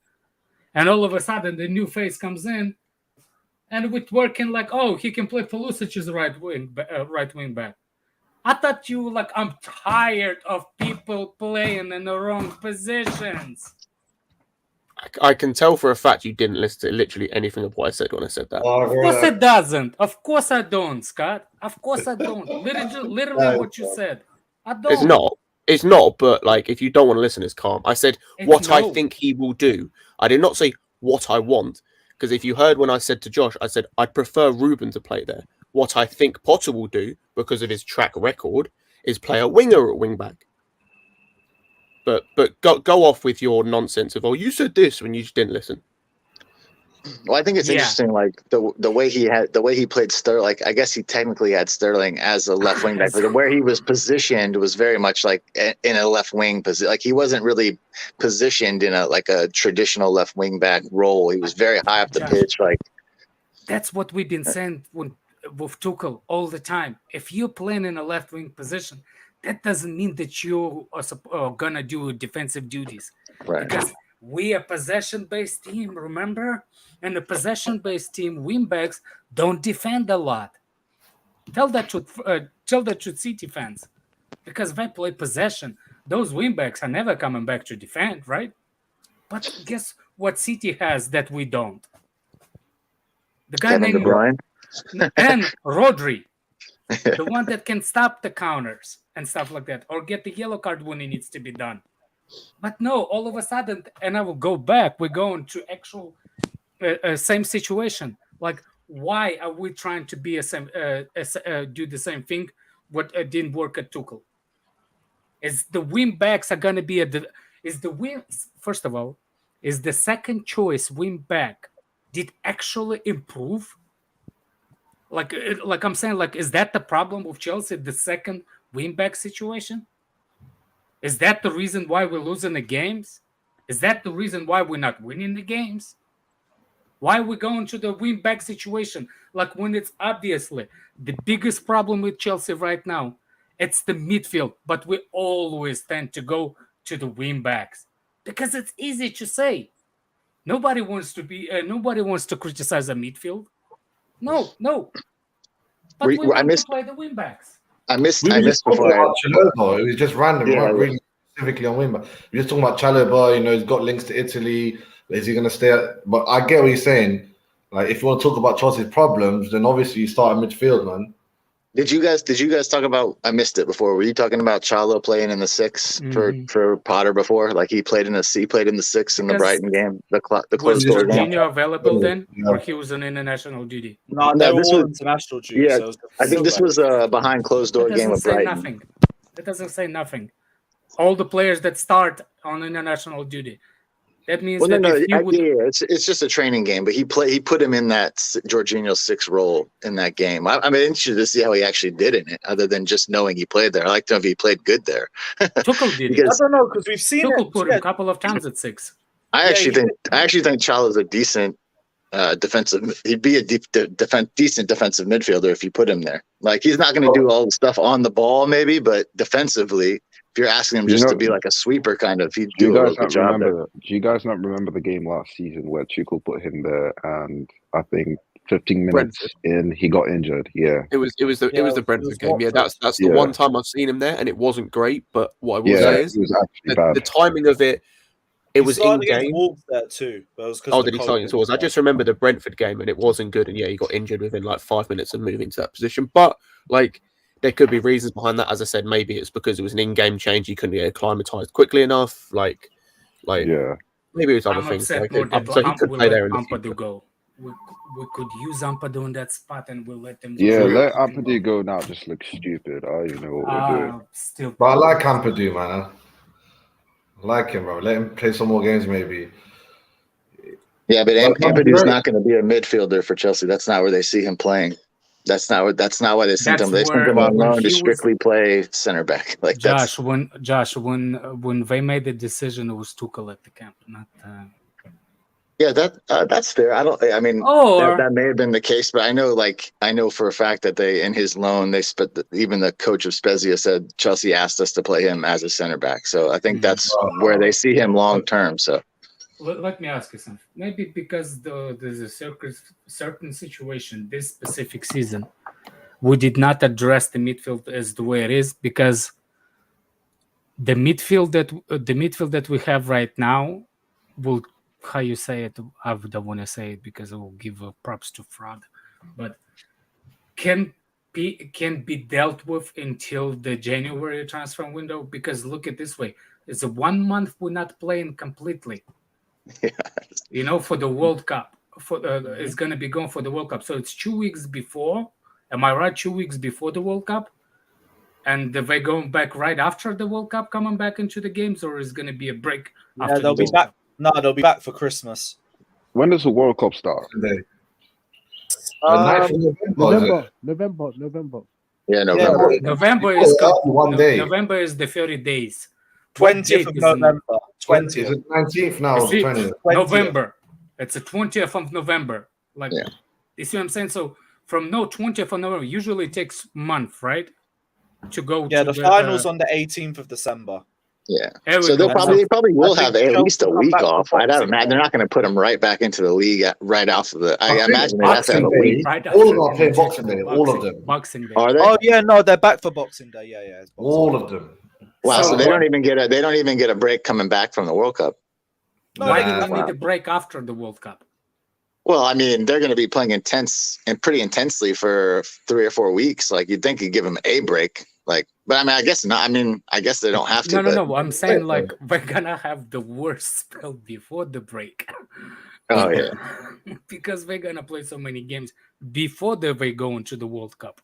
and all of a sudden the new face comes in. and with working like, oh, he can play Pulisic's right wing back. I thought you were like, I'm tired of people playing in the wrong positions. I can tell for a fact you didn't listen to literally anything of what I said when I said that. Of course it doesn't. Of course I don't, Scott. Of course I don't. Literally what you said. I don't. It's not. It's not, but like, if you don't want to listen, it's calm. I said what I think he will do. I did not say what I want, because if you heard when I said to Josh, I said I'd prefer Ruben to play there. What I think Potter will do, because of his track record, is play a winger at wing back. But go off with your nonsense of, oh, you said this when you just didn't listen. Well, I think it's interesting, like the way he played Sterling. Like, I guess he technically had Sterling as a left wing back, but where he was positioned was very much like in a left wing position. Like, he wasn't really positioned in a traditional left wing back role. He was very high up the pitch. Like, that's what we've been saying with Tuchel all the time. If you're playing in a left wing position, that doesn't mean that you are gonna do defensive duties, right? Because we are possession-based team, remember? And the possession-based team, wingbacks don't defend a lot. Tell that to City fans, because if I play possession, those wingbacks are never coming back to defend, right? But guess what City has that we don't? The guy named and Rodri, the one that can stop the counters and stuff like that, or get the yellow card when it needs to be done. But no, all of a sudden, and I will go back, we're going to actual same situation. Like, why are we trying to be do the same thing? What didn't work at Tuchel? Is the wing backs are going to be first of all, is the second choice wing back did actually improve? Like I'm saying, like, is that the problem with Chelsea? The second wing back situation? Is that the reason why we're losing the games? Is that the reason why we're not winning the games? Why are we going to the wing back situation? Like, when it's obviously the biggest problem with Chelsea right now, it's the midfield, but we always tend to go to the wing backs because it's easy to say. Nobody wants to criticize the midfield. No. But we want to play the wing backs. I missed before. Chalobah. It was just random. Yeah, really specifically on wing back. We're just talking about Chalobah. He's got links to Italy. Is he going to stay But I get what he's saying. Like, if you want to talk about Chelsea's problems, then obviously you start in midfield, man. Did you guys talk about? I missed it before. Were you talking about Chalobah playing in the 6 for Potter before? Like, he played in the 6 in the Brighton game, the closed door game. Was Jorginho available then, or he was on international duty? No, this was international duty. Yeah, so I think this was a behind closed door game of Brighton. That doesn't say nothing. All the players that start on international duty. That means it's just a training game, but he put him in that Jorginho 6 role in that game. I'm interested to see how he actually did in it, other than just knowing he played there. I like to know if he played good there. Tuchel did. I don't know, because we've seen Tuchel put him a couple of times at 6. I actually think Chalobah's a decent defensive. He'd be a decent defensive midfielder if you put him there. Like, he's not going to do all the stuff on the ball, maybe, but defensively, if you're asking him just to be like a sweeper, kind of, he'd do a good job. Do you guys not remember the game last season where Tuchel put him there, and I think 15 minutes in, he got injured? Yeah, it was the Brentford game. Yeah, that's the one time I've seen him there, and it wasn't great. But what I will say is, it was actually bad. The timing of it. It was in game. There too. Did he sign towards? I just remember the Brentford game, and it wasn't good. And yeah, he got injured within like 5 minutes of moving to that position. But like, there could be reasons behind that. As I said, maybe it's because it was an in-game change. He couldn't get acclimatized quickly enough. Like yeah, maybe it was other things. So he could play there in the future. Go. We could use Ampadu in that spot, and we'll let them. Let Ampadu go now. Just look stupid. I don't even know what we're doing. But I like Ampadu, man. I like him, bro. Let him play some more games, maybe. Yeah, but Ampadu's not going to be a midfielder for Chelsea. That's not where they see him playing. That's not why they sent him. They sent him on loan to strictly play center back. Like, when they made the decision, it was Tuchel at the camp, not. Yeah, that's fair. That may have been the case, but I know for a fact that in his loan, even the coach of Spezia said Chelsea asked us to play him as a center back. So I think that's where they see him long term. So let me ask you something. Maybe because there's a certain situation this specific season, we did not address the midfield as the way it is, because the midfield that we have right now will, how you say it, I don't want to say it because I will give props to fraud, but can be dealt with until the January transfer window, because look at this way, it's a 1 month we're not playing completely. Yeah. For the World Cup. It's going to be going for the World Cup. So it's 2 weeks before. Am I right? 2 weeks before the World Cup? And they going back right after the World Cup, coming back into the games, or is going to be a break after they'll the be World back. Cup? No, they'll be back for Christmas. When does the World Cup start? The 9th of November. Yeah, November. November is one day. November is the 30 days. 20th of November. 20th. Is it 19th now? Or 20th? November. It's the 20th of November. Like, Yeah. You see what I'm saying? So from 20th of November, usually it takes a month, right? To go. Yeah, to the finals on the 18th of December. Yeah. There we So go. they probably will I have think at least a Chelsea come week back for off. I don't Boxing imagine Day. they're not going to put them right back into the league right after the. I think imagine they have to have a Boxing week. Day, Right all of after them are playing the Boxing Day. All of them. Boxing Day. Are they? Oh yeah, no, they're back for Boxing Day. Yeah, it's Boxing All Day. of them. Wow. So So they don't even get a break coming back from the World Cup. Why Nah. do we need a break after the World Cup? Well, I mean, they're going to be playing pretty intensely for 3 or 4 weeks. Like, you'd think you'd give them a break. Like, but I mean, I guess not. I mean, I guess they don't have to. No. I'm saying like we're gonna have the worst spell before the break. Oh yeah. Because we're gonna play so many games before they go into the World Cup.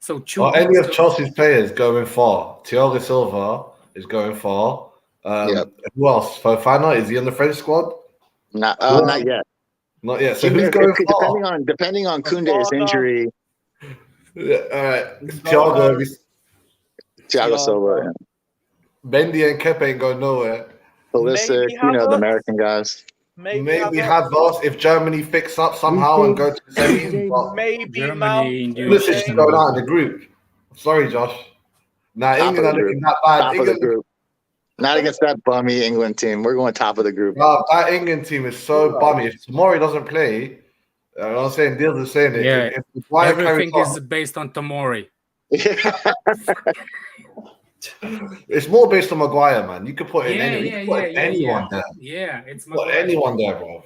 So Are any of Chelsea's players going far? Thiago Silva is going far. Yep. Who else? Fofana, is he on the French squad? Not yet. Not yet. So who's going far? Depending on Koundé's injury, Yeah, all right. Thiago Silva, Mendy and Kepa ain't going nowhere. Pulisic, Maybe the Havertz. American guys. Maybe Havertz if Germany fix up somehow and go to the semis. But Maybe Germany Mount. induced- Pulisic is going out in the group. Sorry, Josh. Nah, Top England of are the looking group. that bad. Top of the England, group. Not against that bummy England team. We're going top of the group. that England team is so bummy. If Tomori doesn't play, I'm saying Deals is saying it. Yeah. If Maguire Everything carries is based on Tomori. it's more based on Maguire, man. You could put in Yeah. anyone there. Yeah, it's Put Maguire. anyone there, bro.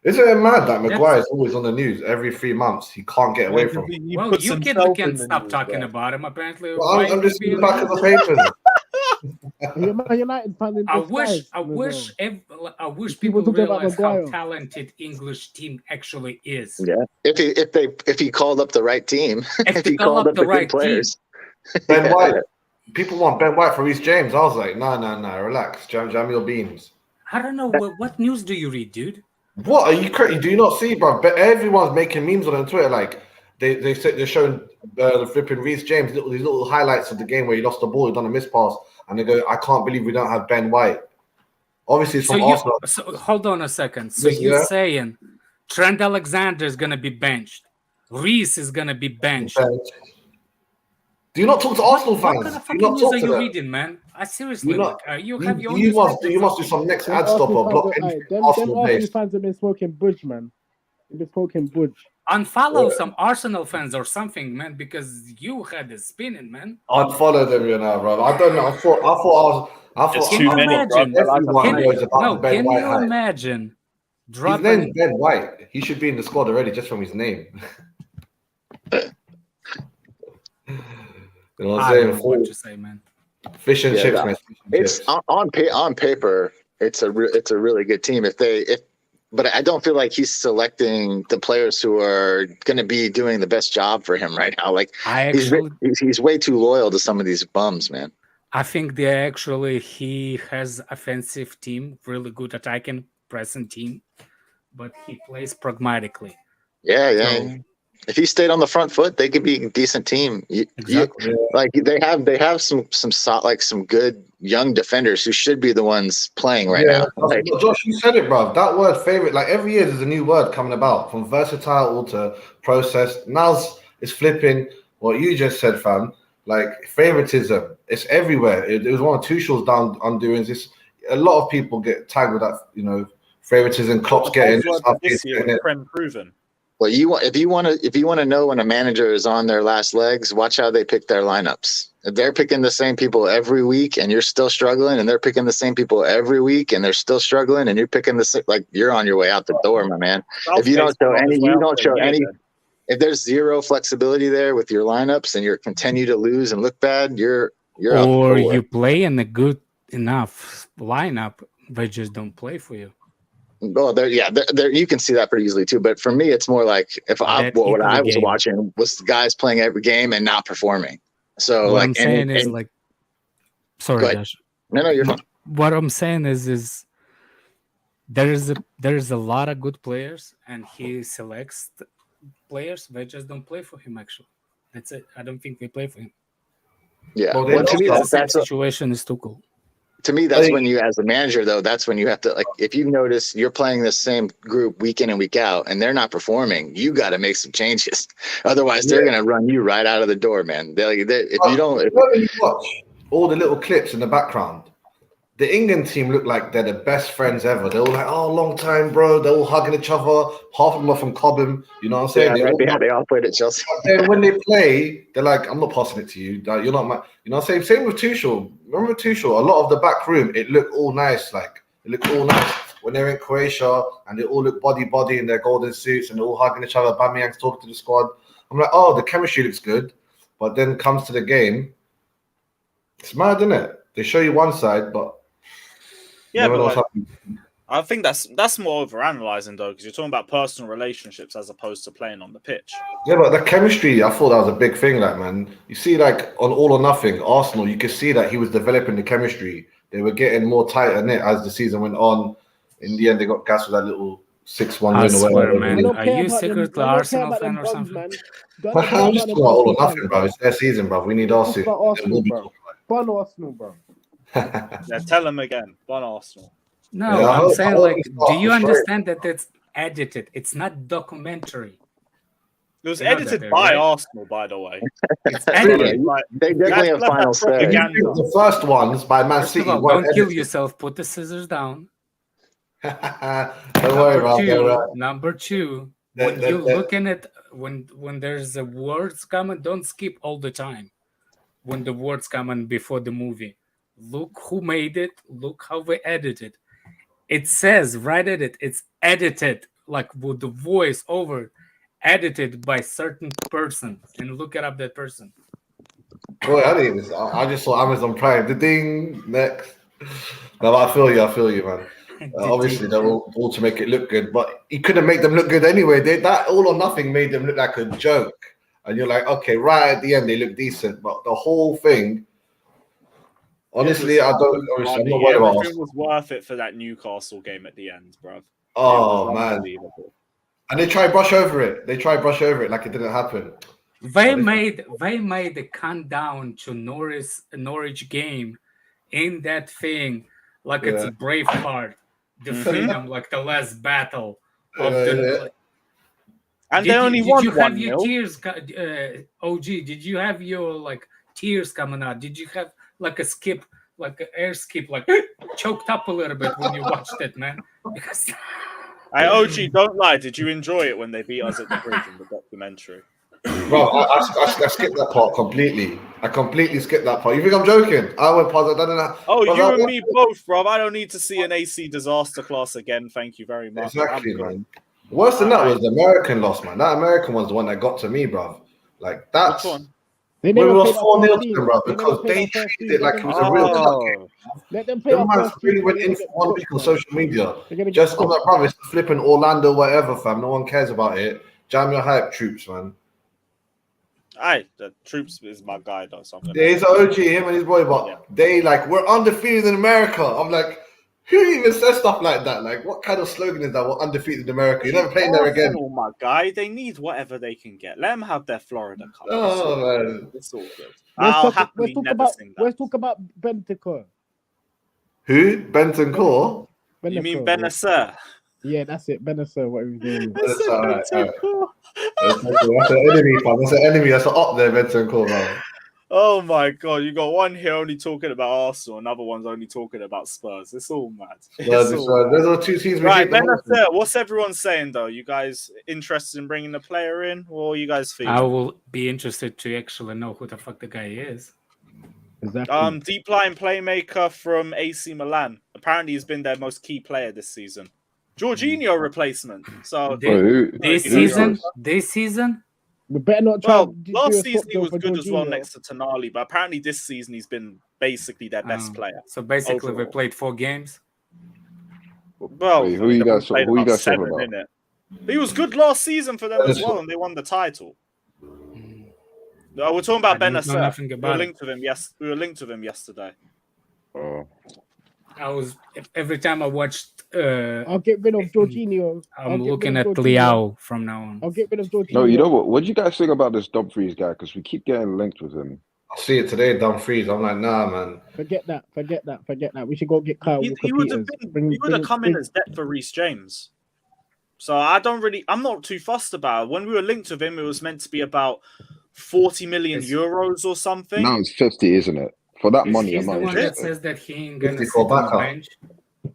Isn't it mad that Maguire is always on the news every 3 months? He can't get away from it. Well, puts you himself can't in the stop news, talking bro. about him. Apparently, Well, I'm just in the back of the papers. You're Man United fan in I disguise, wish People people talking about realize how Maguire. talented English team actually is. Yeah. If he called up the right team, if they he call called up up the the right good players. Ben White. People want Ben White for Reece James. I was like, no, relax. Jam your beans. I don't know what news do you read, dude? What are you crazy? Do you not see, bro? But everyone's making memes on Twitter. Like they say they're showing the flipping Reece James these little highlights of the game where he lost the ball, he done a miss pass, and they go, "I can't believe we don't have Ben White." Obviously, it's from Arsenal. So hold on a second. So Yes, you're yeah. saying Trent Alexander is gonna be benched, Reece is gonna be benched. Do you not talk to Arsenal What fans? kind of Do you fucking not news talk are to you them? reading, man? I seriously, You not- you have your own You newspaper must do or some next Them ad stop Arsenal or block fans, anything them Arsenal Arsenal based. fans have been smoking budge, man. They've been smoking budge. unfollow some Arsenal fans or something, man, because you had it spinning, man. I'd follow them, bro. I don't know. I thought It's Can too you many, imagine? bro. everyone Can knows about the Ben can White you hype. imagine His dropping? name's Ben White. He should be in the squad already just from his name. You know what I I'm don't know saying? what to say, man. Fish and Yeah, chips, that- man. Fish and It's chips. on paper. It's a really good team. But I don't feel like he's selecting the players who are going to be doing the best job for him right now. Like he's way too loyal to some of these bums, man. I think he has offensive team, really good attacking present team, but he plays pragmatically. Yeah. So, If he stayed on the front foot, they could be a decent team. Exactly. Like they have some good young defenders who should be the ones playing right now. Like, Josh, you said it, bro. That word favorite, like every year there's a new word coming about from versatile to processed. Now it's flipping what you just said, fam. Like favoritism, it's everywhere. It was one of Tuchel's undoings. a lot of people get tagged with that, favoritism. Klopp's getting this year, Prem proven. Well, if you want to know when a manager is on their last legs, watch how they pick their lineups. If they're picking the same people every week and you're still struggling, and they're picking the same people every week and they're still struggling, and you're picking you're on your way out the door, my man. If you don't show any, if there's zero flexibility there with your lineups and you continue to lose and look bad, you're out the door. You play in a good enough lineup, they just don't play for you. Well, you can see that pretty easily too. But for me, it's more like what I was watching was guys playing every game and not performing. So what I'm saying is sorry, Josh. No, you're fine. What I'm saying is there's a lot of good players, and he selects players. They just don't play for him. Actually, that's it. I don't think they play for him. Yeah, to me, that situation is too cool. To me, that's when you, as a manager, though, that's when you have to, if you notice you're playing the same group week in and week out and they're not performing, you got to make some changes. Otherwise, they're going to run you right out of the door, man. If you watch all the little clips in the background, the England team look like they're the best friends ever. They're all like, oh, long time, bro. They're all hugging each other. Half of them are from Cobham. You know what I'm saying? They all played at Chelsea. And when they play, they're like, I'm not passing it to you. You're not my. You know what I'm saying? Same with Tuchel. Remember Tuchel? A lot of the back room, it looked all nice. When they're in Croatia and they all look body in their golden suits and they're all hugging each other. Bamiyang's talking to the squad. I'm like, oh, the chemistry looks good. But then comes to the game, it's mad, isn't it? They show you one side, but yeah, but I think that's more overanalyzing though, because you're talking about personal relationships as opposed to playing on the pitch. Yeah, but the chemistry, I thought that was a big thing, man. You see, on All or Nothing, Arsenal, you could see that he was developing the chemistry. They were getting more tighter knit as the season went on. In the end, they got gassed with that little 6-1 win or whatever. Man. Are you secretly Arsenal fan or something? I'm just talking about All or Nothing, bro. It's their season, bro. We need Arsenal. Arsenal, bro. Yeah, tell them again. Bon Arsenal. No, yeah, I'm saying, do you understand that it's edited? It's not documentary. It was edited by Arsenal, by the way. It's edited. They definitely have final say. The first ones by Man City. Don't kill yourself. Put the scissors down. Don't worry about that. Number two, when you're looking at when there's the words coming, don't skip all the time. When the words coming before the movie, look who made it. Look how they edited. It says right at it. It's edited, like with the voice over, edited by certain person, and look it up that person. Boy, I just saw Amazon Prime. The ding next. No, I feel you, man. Obviously, they're all to make it look good, but he couldn't make them look good anyway. That All or Nothing made them look like a joke. And you're like, okay, right at the end, they look decent. But the whole thing, honestly, I'm not worried about it. It was worth it for that Newcastle game at the end, bro. Oh, man. And they try brush over it. Like it didn't happen. They made a countdown to Norwich game in that thing like it's a brave card. The freedom, like the last battle of the. And they only won 1-0. Did you have your tears, OG? Did you have your tears coming out? Did you have like a skip, like an air skip, like choked up a little bit when you watched it, man? Because OG, don't lie. Did you enjoy it when they beat us at the bridge in the documentary? Bro, I skipped that part completely. I completely skipped that part. You think I'm joking? I went past it. Oh, you and me both, bro. I don't need to see an AC disaster class again. Thank you very much. Exactly, man. Worse than that was the American loss, man. That American was the one that got to me, bro. Like that's when we lost 4-0 to them, bro, because they treated it like it was a real cup game. Let them play. The really went in for 1 week on social media. Just I'm like, bro, it's flipping Orlando, whatever, fam. No one cares about it. Jam your hype, troops, man. The Troops is my guy or something. Yeah, he's an OG, him and his boy, but they we're undefeated in America. I'm like, who even says stuff like that? Like, what kind of slogan is that? We're undefeated in America. You're never playing there again. Oh my guy, they need whatever they can get. Let them have their Florida Cup. Oh man, it's all good. Let's talk about Bennacer. Who? Bennacer? You mean Bennacer? Yeah, that's it. Bennacer, what are we doing? That's all right. That's an enemy, fam. That's an enemy. That's up there, Bennacer, man. Oh my god, you got one here only talking about Arsenal, another one's only talking about Spurs. It's all mad. Those are two teams. Right, Bennacer, what's everyone saying though? You guys interested in bringing the player in? What are you guys feeling? I will be interested to actually know who the fuck the guy is. Exactly. Deep line playmaker from AC Milan. Apparently, he's been their most key player this season. Jorginho replacement. So This season. We better not try. Well, last season he was good as well next to Tonali, but apparently this season he's been basically their best player. So basically, overall. we played 4 games. Well, who you guys played talking about about? 7, innit? He was good last season for them as well, and they won the title. No, we're talking about Bennacer. We were linked with him. Yes, we were linked with him yesterday. Oh. I was every time I watched. I'll get rid of Jorginho. I'm looking at Leao from now on. I'll get rid of Jorginho. No, you know what? What do you guys think about this Dumfries guy? Because we keep getting linked with him. I see it today, Dumfries. I'm like, nah, man. Forget that. We should go get Kyle Walker He would have Peters. come in as depth for Reece James. So I'm not too fussed about it. When we were linked with him, it was meant to be about 40 million euros or something. Now it's 50, isn't it? For that money, He's I'm the not one that interested. says that he ain't gonna 50 sit for on the backup. bench.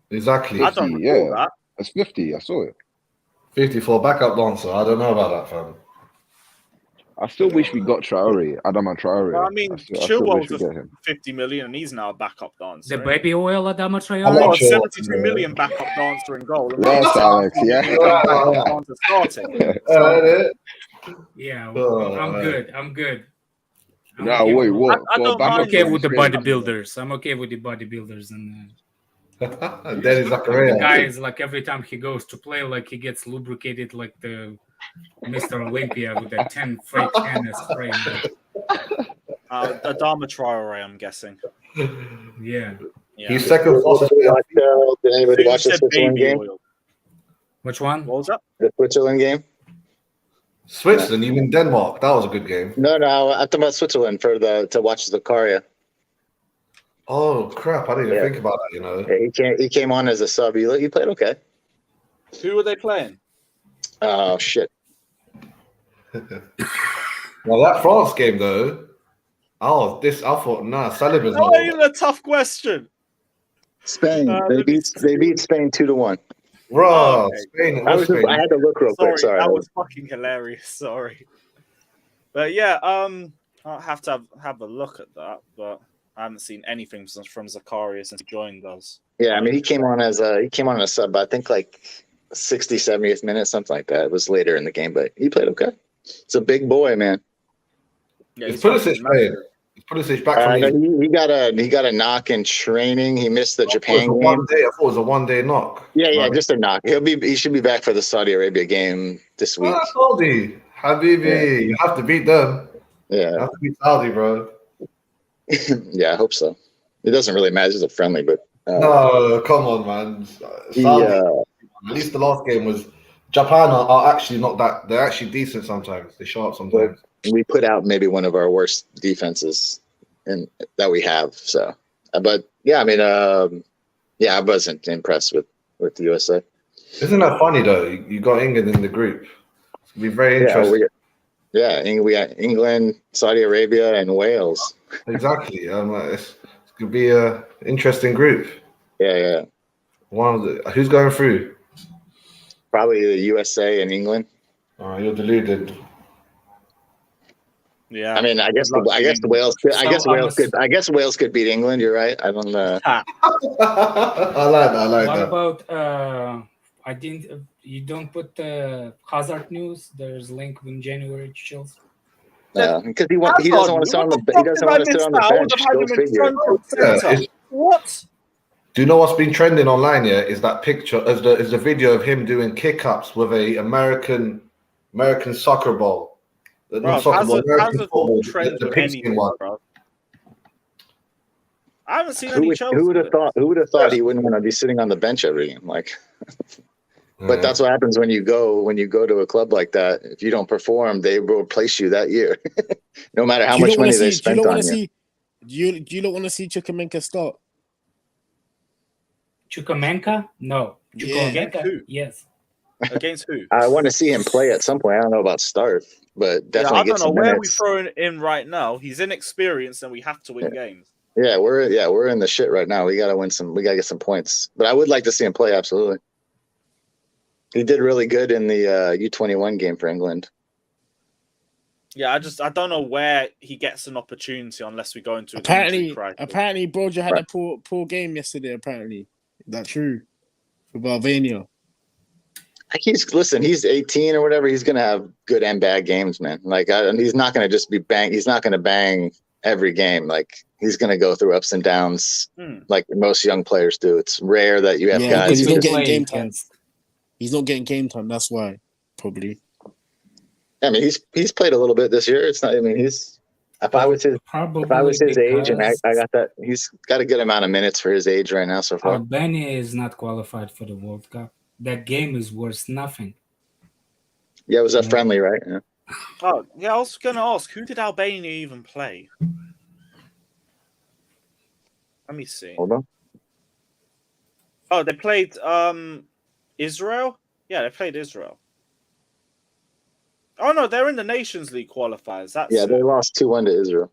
Exactly. I don't recall that. That's 50. I saw it. 50 for backup dancer. I don't know about that, fam. I still wish we got Traore, Adama Traore. Well, I mean, Chilwell's a 50 million and he's now a backup dancer. The baby oil Adama Oh, Traore. 72 million backup dancer in goal. Yes, Alex. Yeah. Starting. Yeah, I'm good. No, wait, what? I'm okay with the bodybuilders. And Dennis Zakaria. the guy is like every time he goes to play, like he gets lubricated like the Mr. Olympia with that 10 fake tennis spray. Adama Traore, I'm guessing. Yeah. He's second fastest. Did anybody watch the Said Switzerland baby game? oil. Which one? What was that? The Switzerland game? Switzerland, you mean Denmark? That was a good game. No, I'm talking about Switzerland to watch Zakaria. Oh crap! I didn't even think about that. You know, He came on as a sub. He played okay. Who were they playing? Oh shit! well, that France game though. I thought Saliba's Not even a tough question. Spain. They beat Spain 2-1. Bro, Oh, okay. Spain. I had to look real quick. Sorry, that was fucking hilarious. Sorry, but yeah, I'll have to have a look at that. But I haven't seen anything from Zakaria since he joined us. Yeah, I mean he came on as a sub. I think like 60, 70th minute, something like that. It was later in the game, but he played okay. It's a big boy, man. Yeah, Is Pulisic playing? Is Pulisic back from he got a knock in training. He missed the Japan game. I thought it was a one-day knock. Yeah, Right. just a knock. He should be back for the Saudi Arabia game this week. Saudi, Habibi, you have to beat them. You Yeah, have to beat Saudi, bro. yeah, I hope so. It doesn't really matter. It's a friendly, but No, come on, man. Saudi, at least the last game was. Japan are actually not that. They're actually decent sometimes. They show up sometimes. we put out maybe one of our worst defenses that we have. So, but yeah, I mean, I wasn't impressed with the USA. Isn't that funny though? You got England in the group. It's gonna be very interesting. We got England, Saudi Arabia, and Wales. Exactly. It's gonna be a interesting group. Yeah. Who's going through? Probably the USA and England. Oh, you're deluded. Yeah, I mean, I guess Wales could beat England. You're right. I don't know. I like that. What about you don't put the Hazard news? There's link in January to Chelsea. Because he doesn't want to sit on the bench. What? Do you know what's been trending online? Yeah, is that picture? Is the video of him doing kick-ups with a American soccer ball? The pigskin one. Bro. I haven't seen any Chelsea. Who would have thought he wouldn't want to be sitting on the bench every game? Like, but that's what happens when you go to a club like that. If you don't perform, they will replace you that year, no matter how much money they spent on you. Do you not want to see Chukwuemeka start? Chukwuemeka? No. Yeah. Chukwuemeka? Yes. Against who? I want to see him play at some point. I don't know about start, but definitely I get don't know some where we minutes. throwing in right now. He's inexperienced, and we have to win games. Yeah, we're in the shit right now. We gotta win some. We gotta get some points. But I would like to see him play. Absolutely. He did really good in the U21 game for England. Yeah, I don't know where he gets an opportunity unless we go into Apparently, crisis. Broja had a poor game yesterday. Apparently, is that true for Albania? He's 18 or whatever. He's gonna have good and bad games, man. Like, he's not gonna just be bang. He's not gonna bang every game. Like, he's gonna go through ups and downs, like most young players do. It's rare that you have guys. He's not getting game time. He's not getting game time. That's why, probably. I mean, he's played a little bit this year. It's not. I mean, if I was his age, and I got that, he's got a good amount of minutes for his age right now so far. Albania is not qualified for the World Cup. That game is worth nothing. Yeah, it was a friendly, right? Yeah. Oh, yeah. I was gonna ask, who did Albania even play? Let me see. Hold on. Oh, they played Israel. Yeah, they played Israel. Oh no, they're in the Nations League qualifiers. They lost 2-1 to Israel.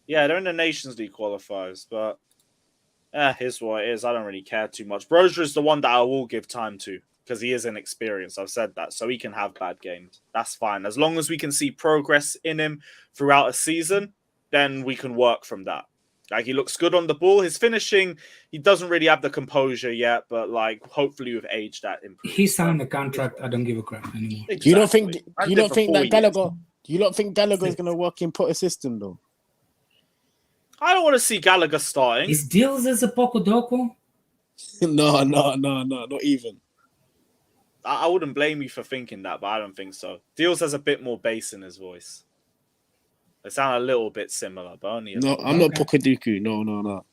Yeah, they're in the Nations League qualifiers, but here's what it is. I don't really care too much. Broja is the one that I will give time to because he is inexperienced. I've said that, so he can have bad games. That's fine. As long as we can see progress in him throughout a season, then we can work from that. Like, he looks good on the ball. His finishing, he doesn't really have the composure yet, but like, hopefully with age that improves. He signed a contract. I don't give a crap anymore. Exactly. You don't think that Gallagher? You don't think Gallagher is going to work in Potter's system though? I don't want to see Gallagher starting. Is Deals as a Pocodoku? No, not even. I wouldn't blame you for thinking that, but I don't think so. Deals has a bit more bass in his voice. They sound a little bit similar, but only No, I'm not Pocoduku. No.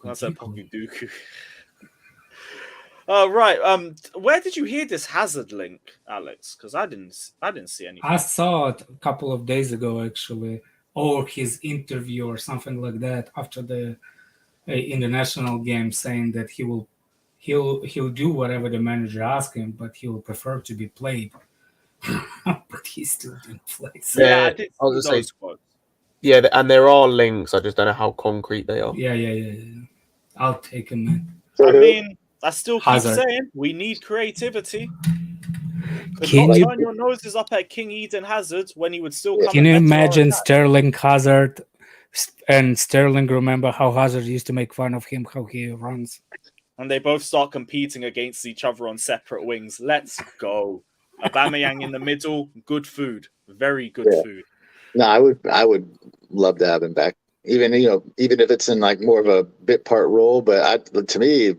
That's a Pocoduku. Right. Where did you hear this Hazard link, Alex? Because I didn't see anything. I saw it a couple of days ago, actually, or his interview or something like that after the international game, saying that he'll do whatever the manager asks him, but he'll prefer to be played. But he still didn't play. So. Yeah, I was going to say. Yeah, and there are links. I just don't know how concrete they are. Yeah. I'll take him, man. I mean, I still keep saying we need creativity. Can you turn your noses up at King Eden Hazard when he would still come? Can you imagine Sterling, Hazard, and Sterling? Remember how Hazard used to make fun of him, how he runs, and they both start competing against each other on separate wings. Let's go. Aubameyang in the middle, good food, very good food. No, I would love to have him back. Even if it's in like more of a bit part role, but to me,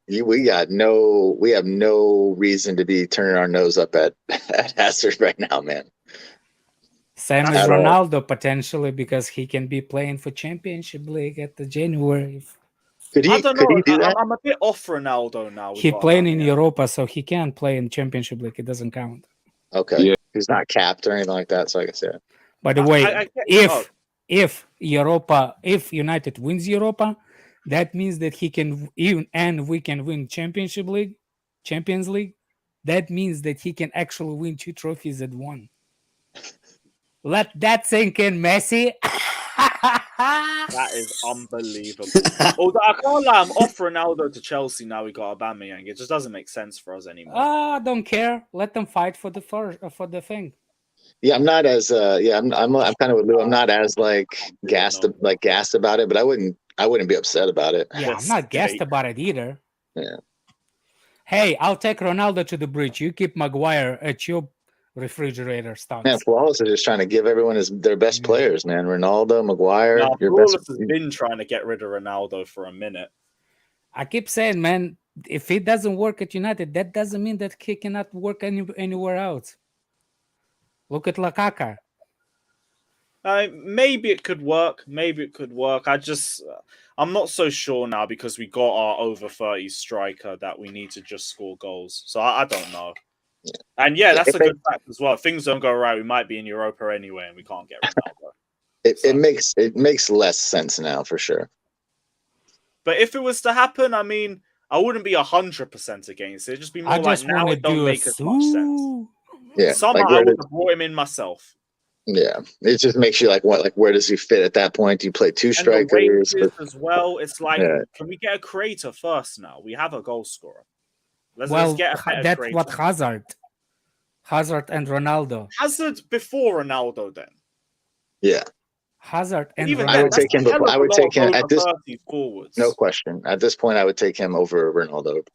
we have no reason to be turning our nose up at Hazard right now, man. Same as Ronaldo potentially, because he can be playing for Championship League at the January. I don't know. I'm a bit off Ronaldo now. He playing in Europa, so he can't play in Championship League. It doesn't count. Okay, yeah. He's not capped or anything like that, so I guess By the way, if United wins Europa, that means that he can we can win Champions League. That means that he can actually win 2 trophies at one. Let that sink in, Messi. That is unbelievable. Although I can't lie, I'm off Ronaldo to Chelsea now. We got Aubameyang. It just doesn't make sense for us anymore. I don't care. Let them fight for the thing. Yeah, I'm not as I'm kind of with Lou. I'm not as gassed about it, but I wouldn't be upset about it. Yeah, I'm not gassed about it either. Yeah. Hey, I'll take Ronaldo to the bridge. You keep Maguire at your refrigerator stocks. Man, Flawless is just trying to give everyone their best players, man. Ronaldo, Maguire. Flawless has been trying to get rid of Ronaldo for a minute. I keep saying, man, if it doesn't work at United, that doesn't mean that he cannot work anywhere else. Look at Lukaku. Maybe it could work. I'm not so sure now because we got our over 30 striker that we need to just score goals. So I don't know. And that's a good fact as well. If things don't go right, we might be in Europa anyway, and we can't get Ronaldo. It makes less sense now for sure. But if it was to happen, I mean, I wouldn't be 100% against it. It'd just be more I like just now want it to don't do a make as much sense. sue. Yeah, Somehow like I where would does, have brought him in myself. yeah, it just makes you like what, like where does he fit at that point? Do you play two And the strikers? wages as well. It's like, Yeah. can we get a creator first now? We have a goal scorer. Let's Well, get a better that's creator. what Hazard and Ronaldo. Hazard before Ronaldo then. Yeah, Hazard and Even Ronaldo. I would take him. I would take him at this. forwards. No question. At this point, I would take him over Ronaldo,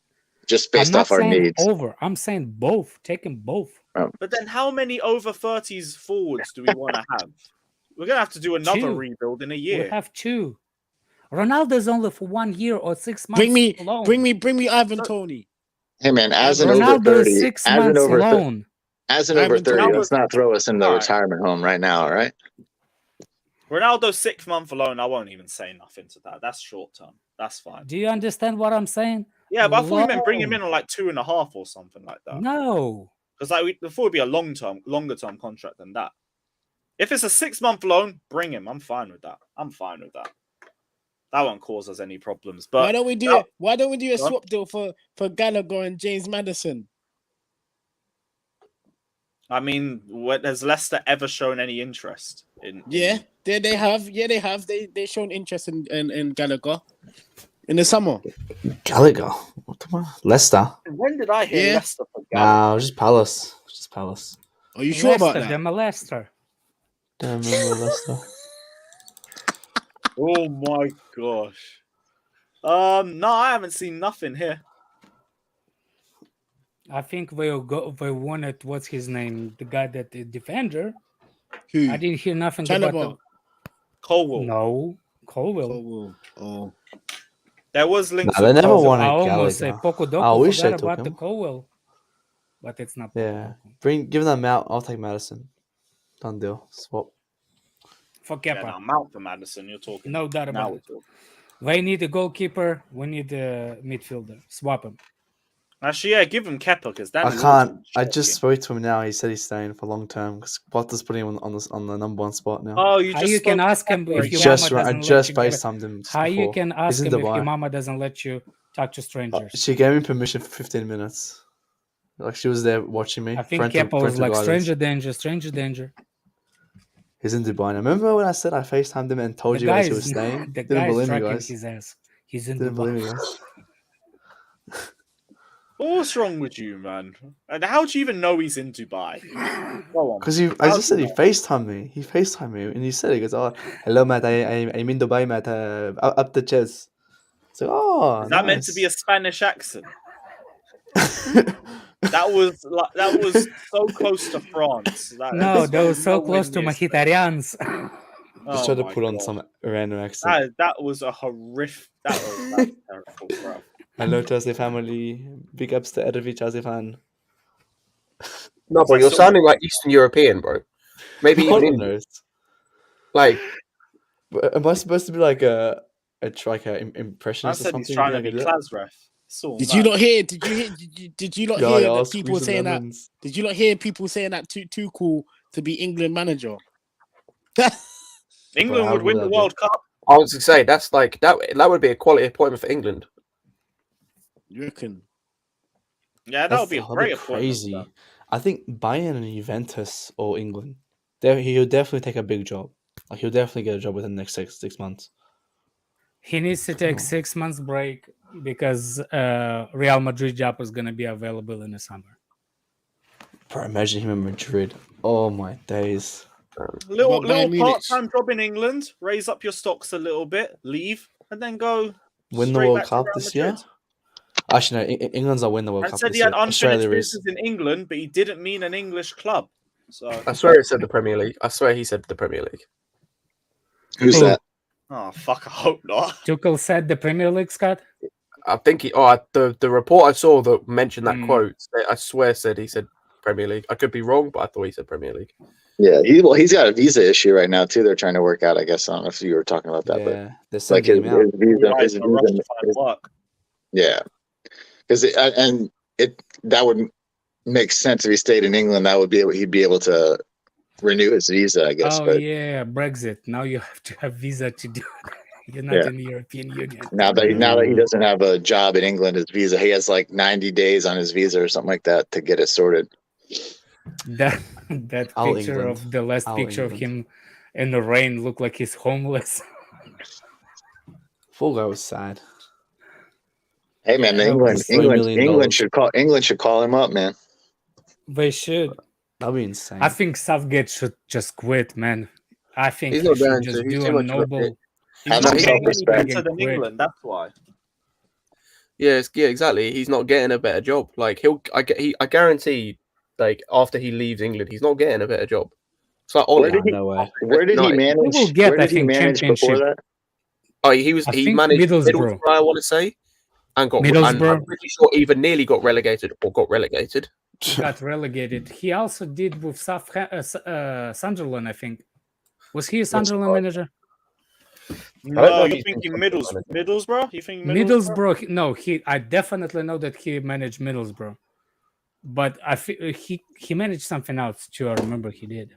just I'm based not off our saying needs. over. I'm saying both. Take them both. But then how many over 30s forwards do we want to have? We're going to have to do another Two. rebuild in a We year. have two. Ronaldo's only for 1 year or 6 months. Bring me Ivan Tony. Hey man, as an Ronaldo over 30, is 6 as an months over alone. as an over 30, Ronaldo's- let's not throw us in the All right. retirement home right now. All right. Ronaldo's 6 month alone, I won't even say nothing to that. That's short term. That's fine. Do you understand what I'm saying? Yeah, but I thought you meant bring him Long. in on like 2.5 or something like that. No. Because like before it'd be a longer term contract than that. If it's a 6 month loan, bring him. I'm fine with that. That won't cause us any problems. But Why don't we do it? Why don't we do a What? swap deal for Gallagher and James Maddison? I mean, has Leicester ever shown any interest in? Yeah, they have. Yeah, they have. They shown interest in Gallagher in the summer. Gallagher. What the Leicester. When did I hear Yeah. Leicester for Gallagher? Nah, just Palace. Just Palace. Are you sure about Leicester, that? them a Leicester. Don't remember Leicester. Oh my gosh. No, I haven't seen nothing here. I think they wanted, what's his name? The guy that the defender. Who? I didn't hear nothing about Chalobah. Colwell. No. Colwell. Oh. There was links. Nah, they with never Colwell. wanted I almost say Gallagher. Poco Doco. I wish forgot they took about the him. Colwell. But it's not. Yeah. Give them out. I'll take Madison. Done deal. Swap. For Yeah, Kepa. now Mount for Madison. You're talking. No doubt Now about we're it. talking. We need a goalkeeper. We need a midfielder. Swap him. Actually, yeah, give him Kepa because I can't. I just spoke to him now. He said he's staying for long term because Potter's putting him on the number 1 spot now. Oh, you How just you can spoke to ask him Kepa. if your Just mama I doesn't just let you FaceTimed him. just How you before. can He's ask in him if your Dubai. mama doesn't let you talk to strangers? She gave me permission for 15 minutes. Like she was there watching me. I think Parental- Kepa was parental like guidance. stranger danger. He's in Dubai now. Remember when I said I FaceTimed him and told The you guy guys he is was staying? the Didn't guy is believe me, tracking guys. his ass. He's in Didn't Dubai. believe me, guys. What's wrong with you, man? And how do you even know he's in Dubai? Go on. Because I just said he FaceTimed me. He FaceTimed me and he said, he goes, "Oh, hello, Matt. I'm in Dubai, Matt. Up the chairs." So, oh, Is that meant to be a Spanish accent? That was so close to France. No, that was so close to Mojitarians. Just try to put on some random accent. That was a horrific. That was terrible, bro. Hello, Chelsea family. Big ups to every Chelsea fan. No, bro, you're sounding like Eastern European, bro. Maybe even Indian. knows? Like, Am I supposed to be like a I impressionist or said something? he's trying to Like be a- Klasref. Did you not hear? Did you not Yeah, hear yeah, I'll that people squeeze the saying that? lemons. Did you not hear people saying that too cool to be England manager? England How would win would the that be? World Cup. I was to say, that's like that would be a quality appointment for England. You reckon? Yeah, that would be a great appointment. crazy. I think Bayern and Juventus or England. He'll definitely take a big job. Like he'll definitely get a job within the next six months. He needs to take 6 months break because Real Madrid job is going to be available in the summer. Bro, imagine him in Madrid. Oh my days. Little Bayern Munich? part-time job in England, raise up your stocks a little bit, leave, and then go Win the straight World back to Cup Real this year? Madrid. Actually, no. England's not win the World I Cup said this he had year. Australia unfinished is. business in England, but he didn't mean an English club. So, I swear it said the Premier League. I swear he said the Premier League. Who's Who? that? oh fuck, I hope not. Tuchel said the Premier League, Scott. I think the report I saw that mentioned that Mm. quote, I swear he said Premier League. I could be wrong, but I thought he said Premier League. Yeah, he's got a visa issue right now too. They're trying to work out. I guess I don't know if you were talking about that, Yeah, they're but like sending him out. his visa, Guys his in a rush visa, to find work. yeah, because that would make sense if he stayed in England. He'd be able to renew his visa, I guess. Oh but yeah, Brexit. Now you have to have visa to do You're not in the European Union. Now that he doesn't have a job in England, his visa, he has like 90 days on his visa or something like that to get it sorted. That All picture England. of the last All picture of England. him in the rain looked like he's homeless. Fall Guy was sad. Hey man, Yeah, $3 million. England should call him up, man. They should. That'd be insane. I think Southgate should just quit, man. I think He's he not should going just to. He's do too a much of a noble. dick. Have He's some not getting any self-respect. bigger Better than quit. England, that's why. Yeah, exactly. He's not getting a better job. Like I guarantee, like after he leaves England, he's not getting a better job. It's like Where Ollie. did he, No way. where did he United. manage? He will get, where I did he think, manage before championship. that? Oh, I he think managed Middlesbrough. I want to say, and got. And Middlesbrough. I'm pretty sure either nearly got relegated or got relegated. Got relegated. He also did with Sunderland, I think. Was he a Sunderland manager? No, you're thinking Middlesbrough? You think Middlesbrough? No, I definitely know that he managed Middlesbrough, but I feel he managed something else too. I remember he did.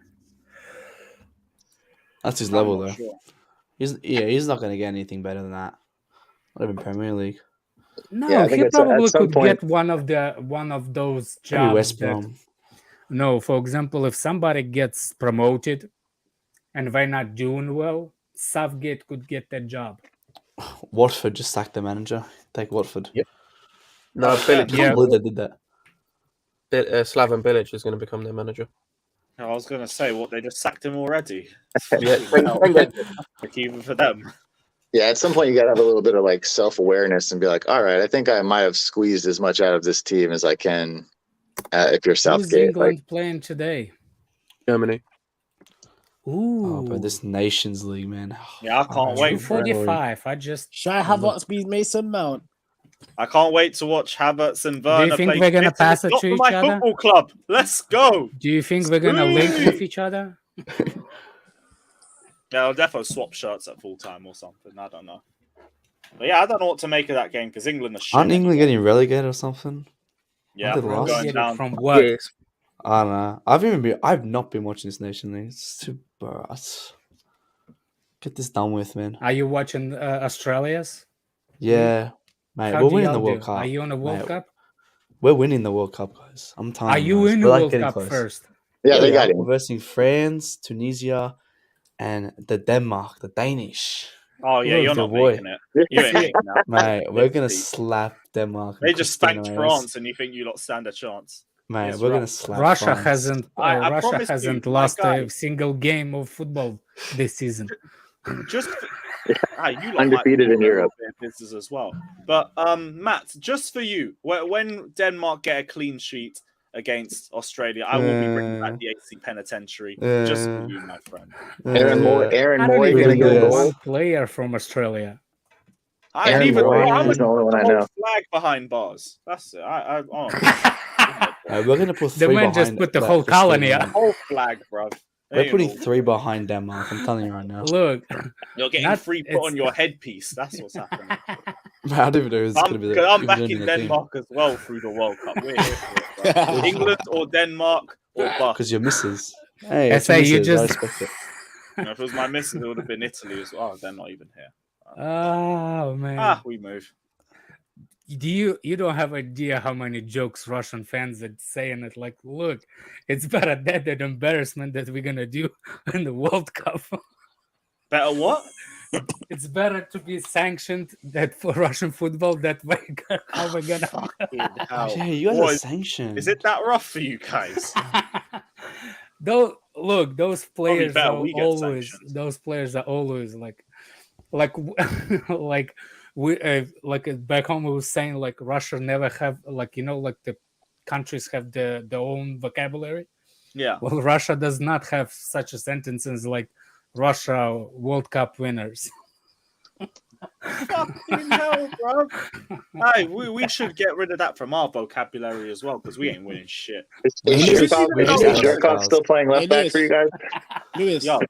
That's his I'm level, not though. sure. He's not going to get anything better than that. Not even Premier League. No, Yeah, I think he it's at probably some could point- get one of those Maybe jobs. West that- Brom. No, for example, if somebody gets promoted and they're not doing well, Southgate could get that job. Watford just sacked the manager. Take Watford. Yep. No, Bilic. I can't believe they did that. Slaven Bilic is going to become their manager. I was going to say, what, they just sacked him already? Yeah, Like, even for them. Yeah, at some point you gotta have a little bit of like self-awareness and be like, all right, I think I might have squeezed as much out of this team as I can. If you're Who's Southgate, England playing today? Germany. Ooh, Oh, but this Nations League, man. Yeah, I can't wait for it. 245. I just Shai Havertz beat Mason Mount. I can't wait to watch Havertz and Werner think play. they're gonna It's pass it not to for each my other? football club. Let's go. Do you think we're gonna link with each other? Yeah, I'll definitely swap shirts at full time or something. I don't know. But yeah, I don't know what to make of that game because England are shit. Aren't England getting relegated or something? Yeah, Aren't they we're lost? going Get it down. from what? Yes. I don't know. I've not been watching this Nation League. It's too bad. Get this done with, man. Are you watching Australia's? Yeah, mate. How We're do winning the y'all World do? Cup. Are you on a World mate. Cup? We're winning the World Cup, guys. I'm telling Are you guys. in the We're, like, World getting Cup close. first? yeah, they got We're him. versing France, Tunisia, and the Denmark, the Danish. Oh yeah, Look, you're the not boy. making it. You ain't making that. Mate, we're gonna Deep. slap Denmark. They and just Cristiano spanked Ronaldo. France, and you think you lot stand a chance? Mate, Yes, we're right. gonna slap Russia France. hasn't. I Russia promise hasn't you, my lost guy. a single game of football this season. Just you lot Undefeated might in do a little Europe. bit of business as well. But Matt, just for you, when Denmark get a clean sheet against Australia, I will be bringing back the AC Penitentiary just for you, my friend. Aaron Moore, Aaron I don't Moore, gonna even go know yes. goal. one player from Australia. I Aaron even Moore, I'm he's the only one I whole know. flag behind bars. That's it. We're gonna put The three man behind. just put the that whole Cristiano colony Ronaldo. up. whole flag, bro. We're putting 3 behind Denmark. I'm telling you right now. Look, You're getting Not- free put it's- on your headpiece. That's what's happening. I don't even know who's gonna be the. I'm who's back gonna be in the team. Denmark as well through the World Cup. We're here for it, bro. England or Denmark or bust. Because your misses. Hey, I it's say your you misses. I just- respect it. If it was my missus, it would have been Italy as well. They're not even here. oh man, We move. you don't have idea how many jokes Russian fans are saying it. Like, look, it's better that embarrassment that we're gonna do in the World Cup. Better what? It's better to be sanctioned that for Russian football that way. How we're gonna? Oh, yeah, you guys What are is- sanctioned. Is it that rough for you guys? Those players better are we get always sanctioned. those players are always like like back home we was saying like Russia never have like like the countries have their own vocabulary. Yeah. Well, Russia does not have such a sentences like Russia World Cup winners. Fucking hell, bro. Hey, we should get rid of that from our vocabulary as well because we ain't winning shit. Is Zhirkov still playing left back for you guys? Lewis, Yo,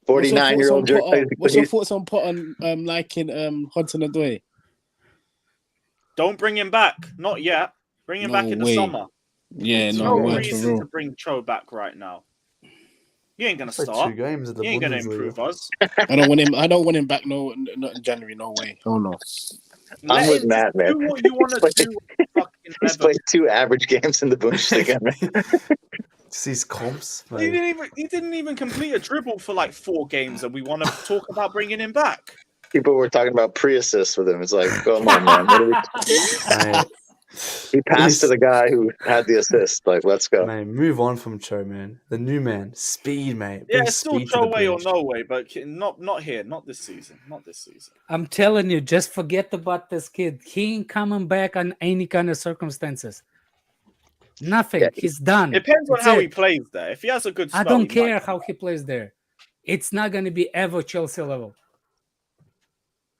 49-year-old Zhirkov. What's your thoughts on Potter liking Hudson Odoi? don't bring him back. Not yet. Bring him No back in the way. summer. Yeah, There's no, no word for reason real. to bring Cho back right now. He ain't gonna It's like start. 2 games at the He ain't gonna Bundesliga. improve us. I don't want him. I don't want him back. No, not in January. No way. Oh no. I'm Let with him Matt, man. do what you want to do. Fucking He's played 2 average games in the Bundesliga, man. These comps, He mate. didn't even complete a dribble for like 4 games, and we want to talk about bringing him back. People were talking about pre-assists with him. It's like, come on, man. What are we... Mate, He passed to the guy who had the assist. Like, let's go. mate, move on from Cho, man. The new man, speed, mate. Yeah, Bring it's still speed to the Cho way or bench. no way, but not here, not this season, not this season. I'm telling you, just forget about this kid. He ain't coming back on any kind of circumstances. Nothing. Yeah. He's done. Depends on That's how it. he plays there. If he has a good spell, I don't he might care come how back. he plays there. It's not going to be ever Chelsea level.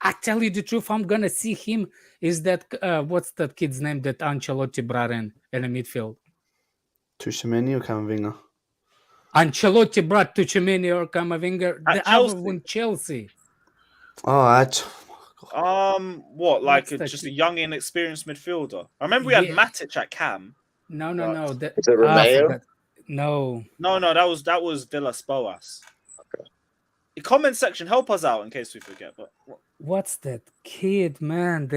I tell you the truth, I'm going to see him. Is that, what's that kid's name that Ancelotti brought in the midfield? Tuchemeni or Camavinga? Ancelotti brought Tuchemeni or Camavinga. At The other Chelsea. one, Chelsea. Oh, What, like What's that just a kid? young, inexperienced midfielder? I remember we had Yeah. Matic at Cam. No. Is it Romeo? No. No, that was Villas Boas. The comment section, help us out in case we forget. But What's that kid, man?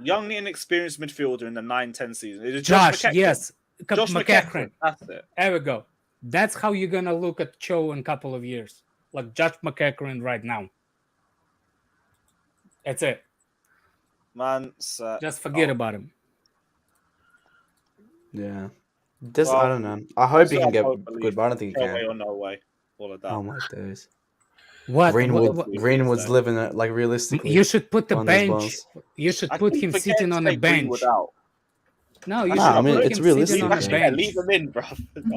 young, inexperienced midfielder in the 9-10 season. It is Josh, McEachran. yes. Josh McEachran. That's it. There we go. That's how you're going to look at Cho in a couple of years. Like Josh McEachran right now. That's it. Man, Just forget about him. yeah. This, Well, I don't know. I hope he so can get hopefully good, but I don't think he no way can. or no way. All of that. Oh my days. What? Greenwood's living it like realistically. You should put the on those bench. balls. You should I put keep him forgetting sitting to on a take bench. Greenwood out. No, you Nah, should I mean, put it's him realistic, sitting on a man. Yeah, bench. leave him in, bro.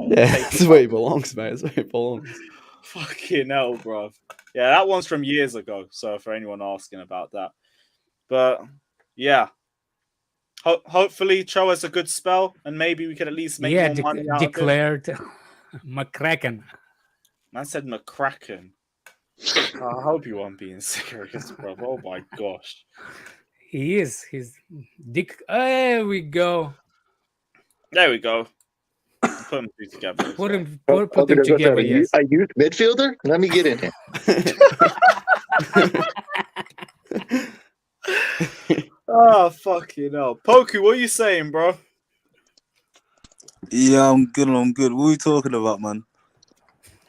Yeah, that's where he belongs, mate. That's where he belongs. Fucking hell, bro. Yeah, that one's from years ago. So for anyone asking about that, but yeah, hopefully Cho has a good spell, and maybe we could at least make more money out of it. Declared McCracken. Man said McCracken. I hope you aren't being serious, bro. Oh my gosh. He is. He's Dick. There we go. There we go. Put them two together. as Put well. him. Put Okay, them what's that, together. Yes. a youth midfielder? Let me get in here. Oh, fucking hell. Poku, what are you saying, bro? Yeah, I'm good. What are we talking about, man?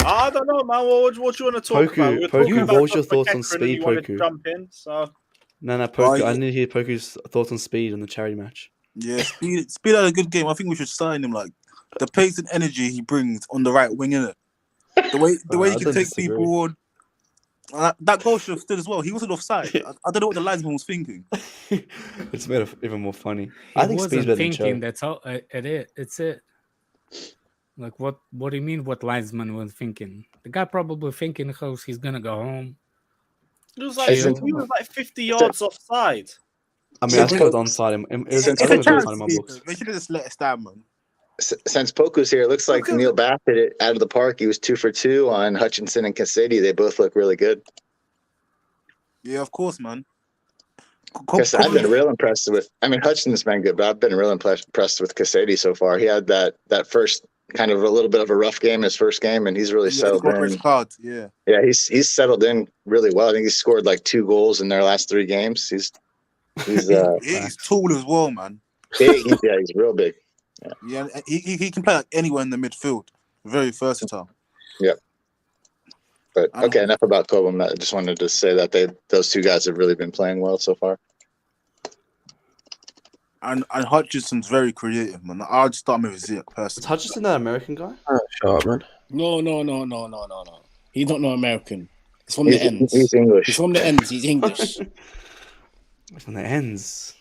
I don't know, man. What you want to talk Poku, about? We're Poku, talking what about was your Josh thoughts on McEachran and speed, you wanted to Poku? jump in, so... No, Poku. yeah. I need to hear Poku's thoughts on speed on the charity match. Yeah, Speed had a good game. I think we should sign him. Like the pace and energy he brings on the right wing, innit? The way I he can don't take disagree. people on. That goal should have stood as well. He wasn't offside. I don't know what the linesman was thinking. It's made it even more funny. He I think Speed's wasn't better than thinking. Cho. That's all. It's it. Like what? What do you mean? What linesman was thinking? The guy probably thinking how he's gonna go home. He was like, Isn't- he was like 50 yards offside. I mean, I think it was onside him. It was, I think it was onside in my books. They should have just let it stand, man. Since Poku's here, it looks like Okay. Neil Bass hit it out of the park. He was 2 for 2 on Hutchinson and Casady. They both look really good. Yeah, of course, man. Because I've been real impressed with. I mean, Hutchinson's been good, but I've been real impressed with Casady so far. He had that first kind of a little bit of a rough game, his first game, and he's really settled in. Yeah. Yeah, he's settled in really well. I think he's scored like 2 goals in their last 3 games. He's He's tall as well, man. big. He's real big. Yeah, he can play like anywhere in the midfield. Very versatile. But okay, enough about Cobham. I just wanted to say that those 2 guys have really been playing well so far. And Hutchinson's very creative, man. I'd start him with Ziyech Is personally. Hutchinson that American guy? Shut up, man. No. He's not no American. He's from the ends. He's English. He's from the ends. He's English. From the ends.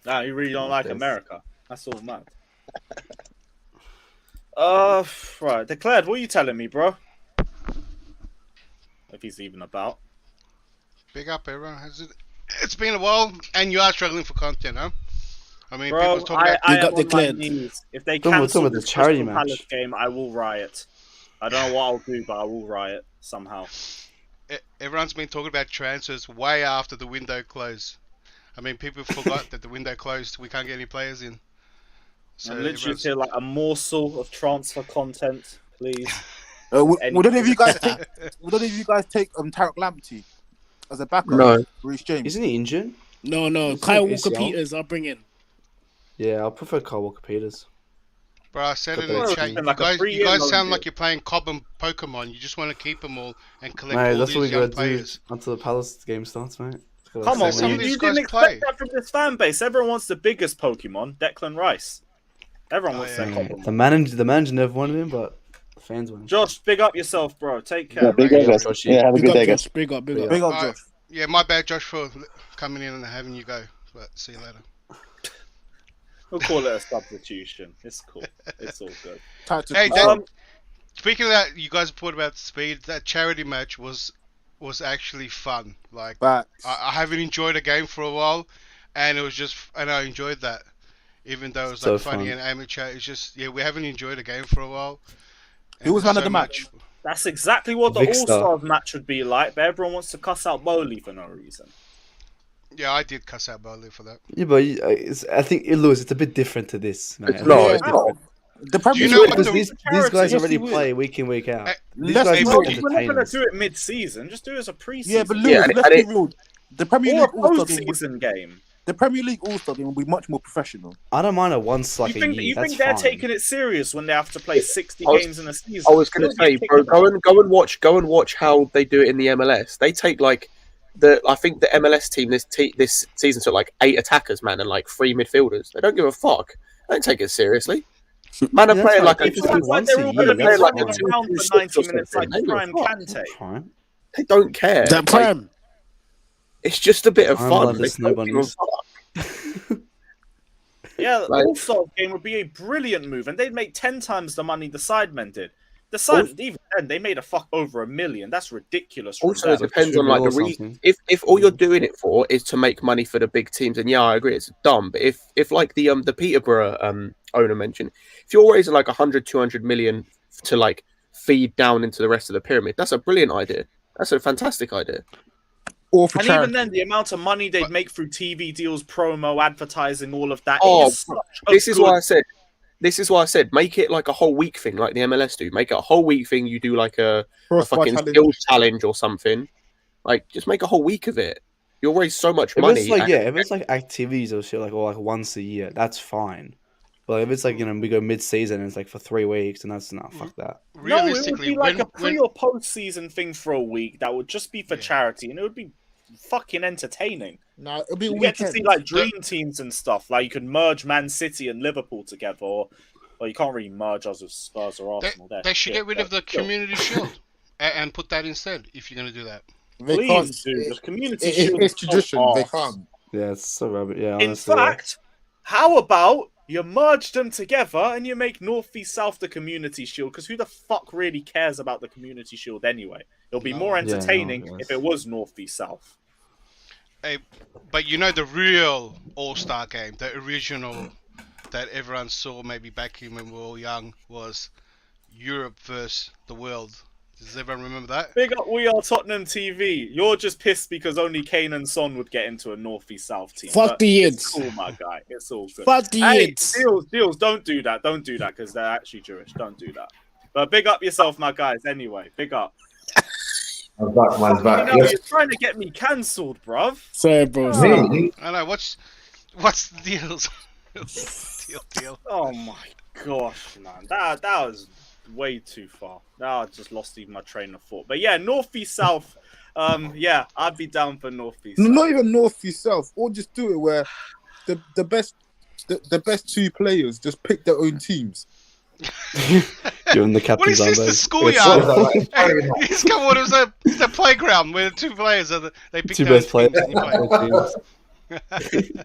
Nah, you really don't like Yes. America. That's all mad. Right. Declared, what are you telling me, bro? If he's even about. Big up, everyone. It's been a while, and you are struggling for content, huh? I mean, Bro, people talking about... I You got am on my declared. knees. If they Talking about cancel the this charity Crystal Palace match. game, I will riot. I don't know what I'll do, but I will riot somehow. Everyone's been talking about transfers way after the window closed. I mean, people forgot that the window closed. We can't get any players in. So I'm literally everyone's- feel like a morsel of transfer content please. Would any of you guys take? Would any of you guys take Tarek Lamptey as a backup? No. Reece James. Isn't he injured? No, Isn't Kyle he Walker ACL? Peters, I'll bring in. Yeah, I prefer Kyle Walker Peters. Bro, I said it in Well, the chat. it's like a You free-year guys loan sound deal. like you're playing Cobb and Pokemon. You just want to keep them all and collect Mate, all that's what we these young gotta do players. until the Palace game starts, mate. Come on, some you of these didn't guys expect play. that from this fan base. Everyone wants the biggest Pokemon, Declan Rice. Everyone wants that Pokemon. The manager never wanted him, but the fans want him. Josh, big up yourself, bro. Take care. Yeah, big up, guys. Yeah, have a good day, guys. Big up, Big up, Alright. Josh. Yeah, my bad, Josh, for coming in and having you go. But see you later. We'll call it a substitution. It's cool. It's all good. Hey, Dan, speaking of that, you guys reported about speed. That charity match was actually fun. Like, I haven't enjoyed a game for a while, and it was just, and I enjoyed that. Even though it was So like funny fun. and amateur, it's just, yeah, we haven't enjoyed a game for a while. Who was man of the match? That's exactly what the Big All-Stars match would be like, but everyone wants to cuss out Bowley for no reason. Yeah, I did cuss out Bowley for that. Yeah, but I think Lewis, it's a bit different to this, man. It's not, it's different. The Premier you know League- what Because the- these guys Yes, already he will. play week in, week out. These let's guys be are real. We're not going to entertainers. do it mid-season. Just do it as a pre-season. Yeah, but Yeah, Lewis, and let's be it- real. The Premier or League a All-Star game would, post-season game. the Premier League All-Star game will be much more professional. I don't mind it once like You a think, year. you That's think they're fine. taking it serious when they have to play 60 I was- games in a season? I was going to They'll say, be bro, kicking go and watch how they do it in the MLS. They take like I think the MLS team this season took like 8 attackers, man, and like 3 midfielders. They don't give a fuck. They don't take it seriously. Man, are Yeah, playing that's like fine. a If it's once they're a all year, going to be that's running fine. around for 90 minutes like Prime Kante. Fine. They don't care. That Like, Prime. it's just a bit of I'm fun. like the They snow don't give a bunnies. fuck. Yeah, the Like- All-Stars game would be a brilliant move, and they'd make 10 times the money the Sidemen did. The side, even then, they made a fuck over $1 million. That's ridiculous. from Also, it them. depends on like the reason. If all you're doing it for is to make money for the big teams, and yeah, I agree, it's dumb. But if like the Peterborough owner mentioned, if you're raising like 100, 200 million to like feed down into the rest of the pyramid, that's a brilliant idea. That's a fantastic idea. Or for And charity. even then, the amount of money they'd make through TV deals, promo, advertising, all of that. Oh, is such a this is good- why I said. This is why I said make it like a whole week thing, like the MLS do. Make it a whole week thing. You do like a Crossbar fucking challenge. skills challenge or something. Like, just make a whole week of it. You'll raise so much If money. it's like and- if it's like activities or shit like once a year, that's fine. But if it's like we go mid-season and it's like for 3 weeks, and that's not fuck that. No, it would Realistically, be like when- a pre or post season thing for a week that would just be for charity, and it would be fucking entertaining. No, it'll be a You get to weekend. see like dream teams and stuff. Like you could merge Man City and Liverpool together, or well, you can't really merge us with Spurs or Arsenal. They're They should shit, get rid of but the still. Community Shield and put that instead if you're going to do that. They Please can't. do. The Community It- Shield it's is so tradition. They arse. can't. Yeah, it's so rubbish. Yeah, In honestly, yeah. fact, how about you merge them together and you make North v South the Community Shield? Because who the fuck really cares about the Community Shield anyway? It'll be more Yeah, no, entertaining yes. if it was North v South. Hey, but you know the real All-Star game, the original that everyone saw maybe back in when we were all young was Europe versus the world. Does everyone remember that? Big up, we are Tottenham TV. You're just pissed because only Kane and Son would get into a North v South team. Fuck but the it's Yids. cool, my guy. It's all good. Fuck the Hey, Yids. Deals, don't do that. Don't do that because they're actually Jewish. Don't do that. But big up yourself, my guys. Anyway, big up. Man's back, man's back. You know, Yes. you're trying to get me cancelled, bruv. Sorry, bro. Me? I know. What's the deals? deal. Oh my gosh, man. That was way too far. Now I just lost even my train of thought. But yeah, North v South. Yeah, I'd be down for North v South. Not even North yourself, or just do it where the best 2 players just pick their own teams. Give him the What captain's is this, the armband. schoolyard? It's very nice. He's come on, it's the playground where the 2 players are they pick Two their own best players. teams and you play.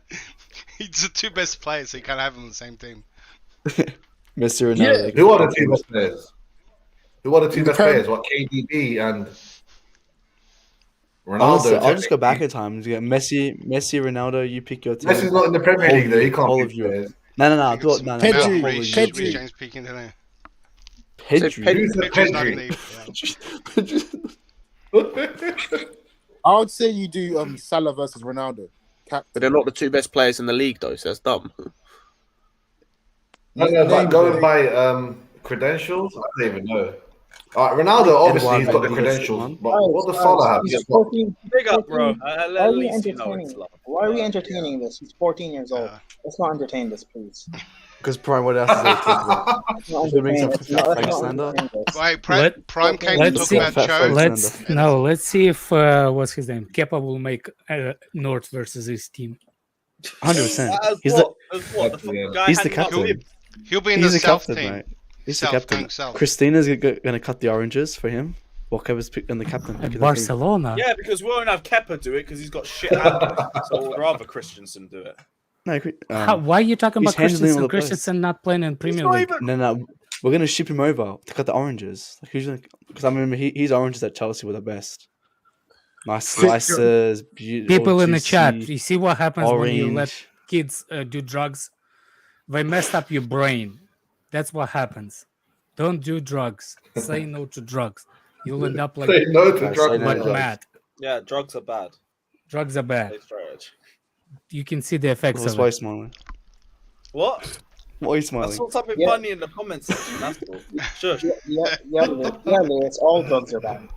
He's the 2 best players, so you can't have them on the same team. Mr. Ronaldo. Who are the 2 best players? Who are the 2 best Prem- players? What, KDB and Honestly, Ronaldo? I'll just go back in time. You get Messi, Ronaldo. You pick your team. Messi's not in the Premier League, though. He can't All pick of you. players. No. I think it's No. Pedri, Mount, Whole of Reece, you. Pedri. James peeking today. Pedri. Who's the Pedri's not in Pedri? the yeah. I would say you do Salah versus Ronaldo. But they're not the 2 best players in the league, though, so that's dumb. No, but going by credentials? I don't even know. Ronaldo, obviously, he's got the credentials. But what does Salah have? He's 14. Big up, bro. Why At are we least you know entertaining? it's love. Why are we entertaining this? He's 14 years old. Let's not entertain this, please. Because Prime, what else is there? If it brings up Frank Slander. Right, Prime came to talk about Cho. Let's see if what's his name? Kepa will make North versus his team. 100%. He's the captain. He'll be in the South team. Mate. He's South, the captain. going South. Christina's going to cut the oranges for him. While Kepa's and the captain. Barcelona. Yeah, because we won't have Kepa do it because he's got shit handling. So we'd rather Christensen do it. No, why are you talking about handling all Christensen? the Christensen not playing in Premier League. No, we're gonna ship him over to cut the oranges. Like because I remember his oranges at Chelsea were the best. Nice slices. People in the chat, you see what happens when you let kids do drugs? They messed up your brain. That's what happens. Don't do drugs. Say no to drugs. You'll end up like Say no to drugs. Like mad. Yeah, drugs are bad. Drugs are bad. You can see the effects of why it. Smiling? What? Why are you smiling? I saw something funny in the comments section. That's all. Sure. It's all drugs are bad.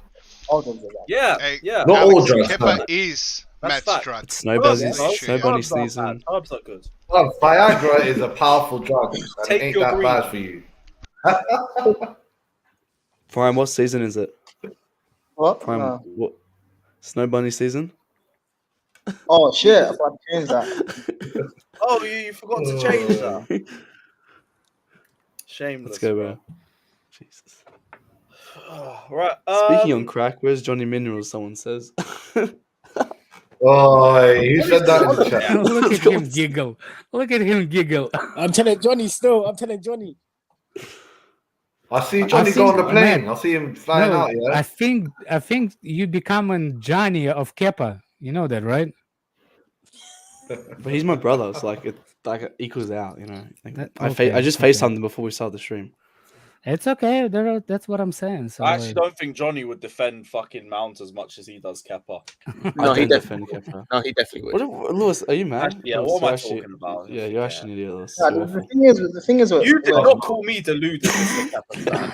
All drugs are bad. Yeah, yeah. Not all drugs. Kepa is Matt's drug. It's nobody's season. Herbs are good. Well, Viagra is a powerful drug. Take ain't your that green. bad for you. Prime, what season is it? What? Prime, what? Snow Bunny season? Oh shit! I forgot to change that. Oh, you forgot to change that. Shameless. Let's go, bro. Jesus. Right. Speaking on crack, where's Johnny Minerals? Someone says. Oh, you said that in the chat. Look at him giggle. Look at him giggle. I'm telling Johnny still. I'm telling Johnny. I see Johnny go on the plane. I see him flying out. Yeah. I think you becoming Johnny of Kepa. You know that, right? But he's my brother. It's like it equals out, you know. Like, Okay, I just FaceTimed him before we started the stream. It's okay. That's what I'm saying. So I actually don't think Johnny would defend fucking Mount as much as he does Kepa. No, he defend definitely. Kepa. No, he definitely would. Lewis, are you mad? Yeah, Lewis, what am I you're talking about? Yeah, you're actually an idiot, Lewis. Yeah, the thing is, You did not call me deluded, Mr. Kepa fan.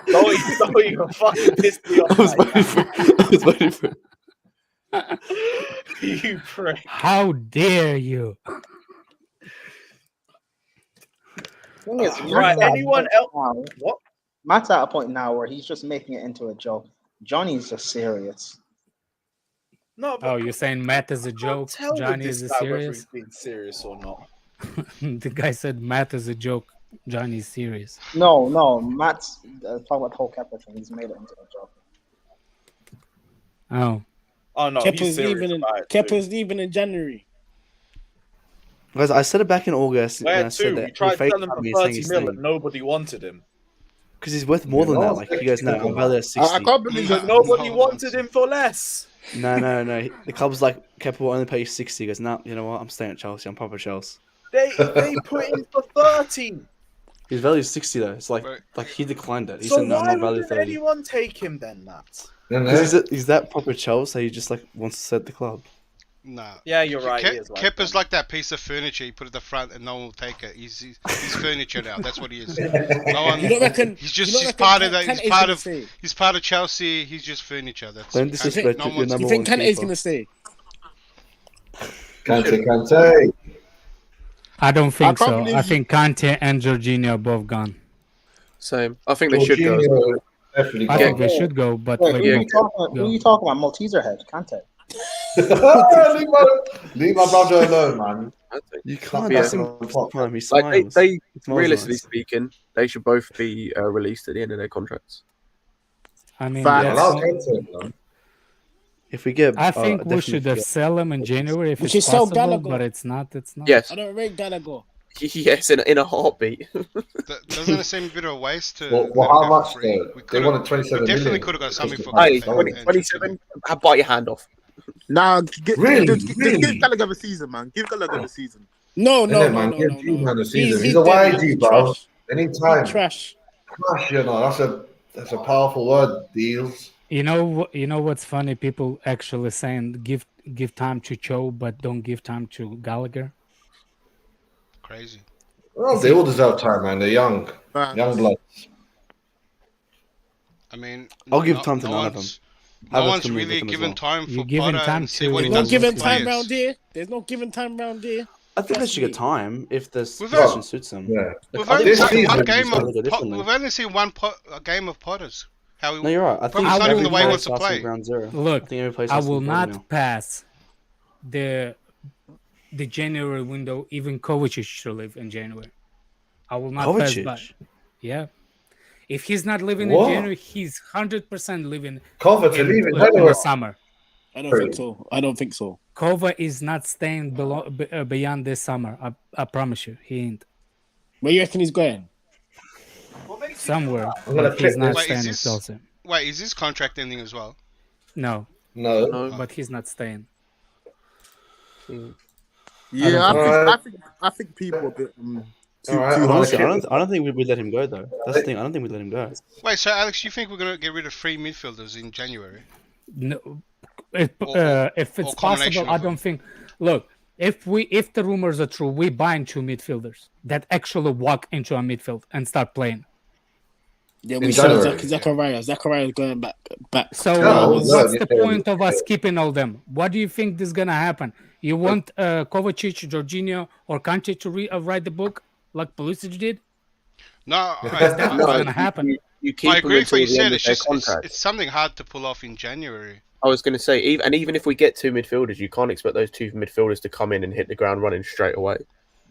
Don't even fucking piss me off. I was waiting for it. You prick. How dare you? thing is, Right, anyone else? What? Matt's at a point now where he's just making it into a joke. Johnny's just serious. No. Oh, you're saying Matt is a joke? Johnny is a serious? He's being serious or not? The guy said Matt is a joke. Johnny's serious. No. Matt's talking about the whole Kepa thing. He's made it into a joke. Oh. Oh no, Kepa's leaving in January. Guys, I said it back in August. Where I said to? that We tried he selling him FaceTimed me for saying 30 his mil name. and nobody wanted him. Because he's worth more than that. Like you guys know, I'm valued at 60. I can't believe that Nobody wanted him for less. No. The club was like, Kepa will only pay you 60. He goes, no, you know what? I'm staying at Chelsea. I'm proper Chelsea. They put him for 30. His value is 60 though. It's like he declined it. He So said, no, I'm why not valued would 30. anyone take him then, Matt? Because he's that proper Chelsea. He just like wants to set the club. No. Yeah, you're right. He is like Kepa's like that piece of furniture you put at the front and no one will take it. He's furniture now. That's what he is. No one. You don't reckon? He's part of that. He's part of Chelsea. He's just furniture. That's. Don't disrespect your number You think one Kante's keeper. gonna stay? Kante. I don't think can't so. believe I you- think Kante and Jorginho are both gone. Same. I think they should go. Definitely I think they should go, but Wait, they who won't. are you talking about? Malteser head, Kante. Leave my brother alone, man. You can't. Yeah. That's him. Prime. He Like smiles. they He smiles realistically nice. speaking, they should both be released at the end of their contracts. I mean, Facts. that's Allow not- Kante, man. If we get, I think we definitely should get- sell him in January if We it's should sell possible, Gallagher. but it's not. It's not. Yes. I don't rate Gallagher. Yes, in a heartbeat. Doesn't it seem a bit of a waste to? Well, how much free? though? We They could've- wanted 27 We definitely million. could have got something for Hey, Kante. 27, bite your hand off. Nah, Really? give Gallagher the season, man. Give Gallagher the season. No, Man, give G-Man the season. He's a YG, bro. Anytime. Trash. Trash, you know. That's a powerful word. Deals. You know what's funny? People actually saying give time to Cho, but don't give time to Gallagher. Crazy. Well, they all deserve time, man. They're young blood. I mean, I'll give time to none of them. No one's really given time for giving Potter time and see to- what he There's no does giving with time players. round here. There's no giving time round here. I think they Trust should get me. time if the We've situation suits them. Yeah. We've I only think seen season one would game go of differently. We've only seen a game of Potter's. How he No, you're right. I think probably starting every the way he player wants to starts play. from ground zero. Look, I think every player I starts will from ground zero. not pass the January window. Even Kovacic should live in January. I will not pass Kovacic? by. Yeah. If he's not living What? in January, he's 100% living Kova to in, leave in in January. the summer. I don't think so. I don't think so. Kova is not staying beyond this summer. I promise you, he ain't. Where you reckon he's going? Somewhere. I'm gonna But he's click not this. staying in Wait, is this- Chelsea. Wait, is his contract ending as well? No, No. but he's not staying. Yeah, Alright. I think people are a bit too Alright, too I'm harsh. gonna I don't think we let him go though. That's the thing. I don't think we let him go. Wait, so Alex, you think we're gonna get rid of 3 midfielders in January? No, Or if it's combination possible, I of don't think. Look, if the rumors are true, we bind 2 midfielders that actually walk into a midfield and start playing. Yeah, In we saw January. Zachariah. Zachariah going back. So No, what's no, the yeah, point of us keeping all them? What do you think is gonna happen? You want Kovacic, Jorginho, or Kante to write the book like Pulisic did? No, That's I, what's gonna happen. You keep I them agree with until what you the end said. of It's their just contract. it's something hard to pull off in January. I was going to say, even if we get 2 midfielders, you can't expect those 2 midfielders to come in and hit the ground running straight away.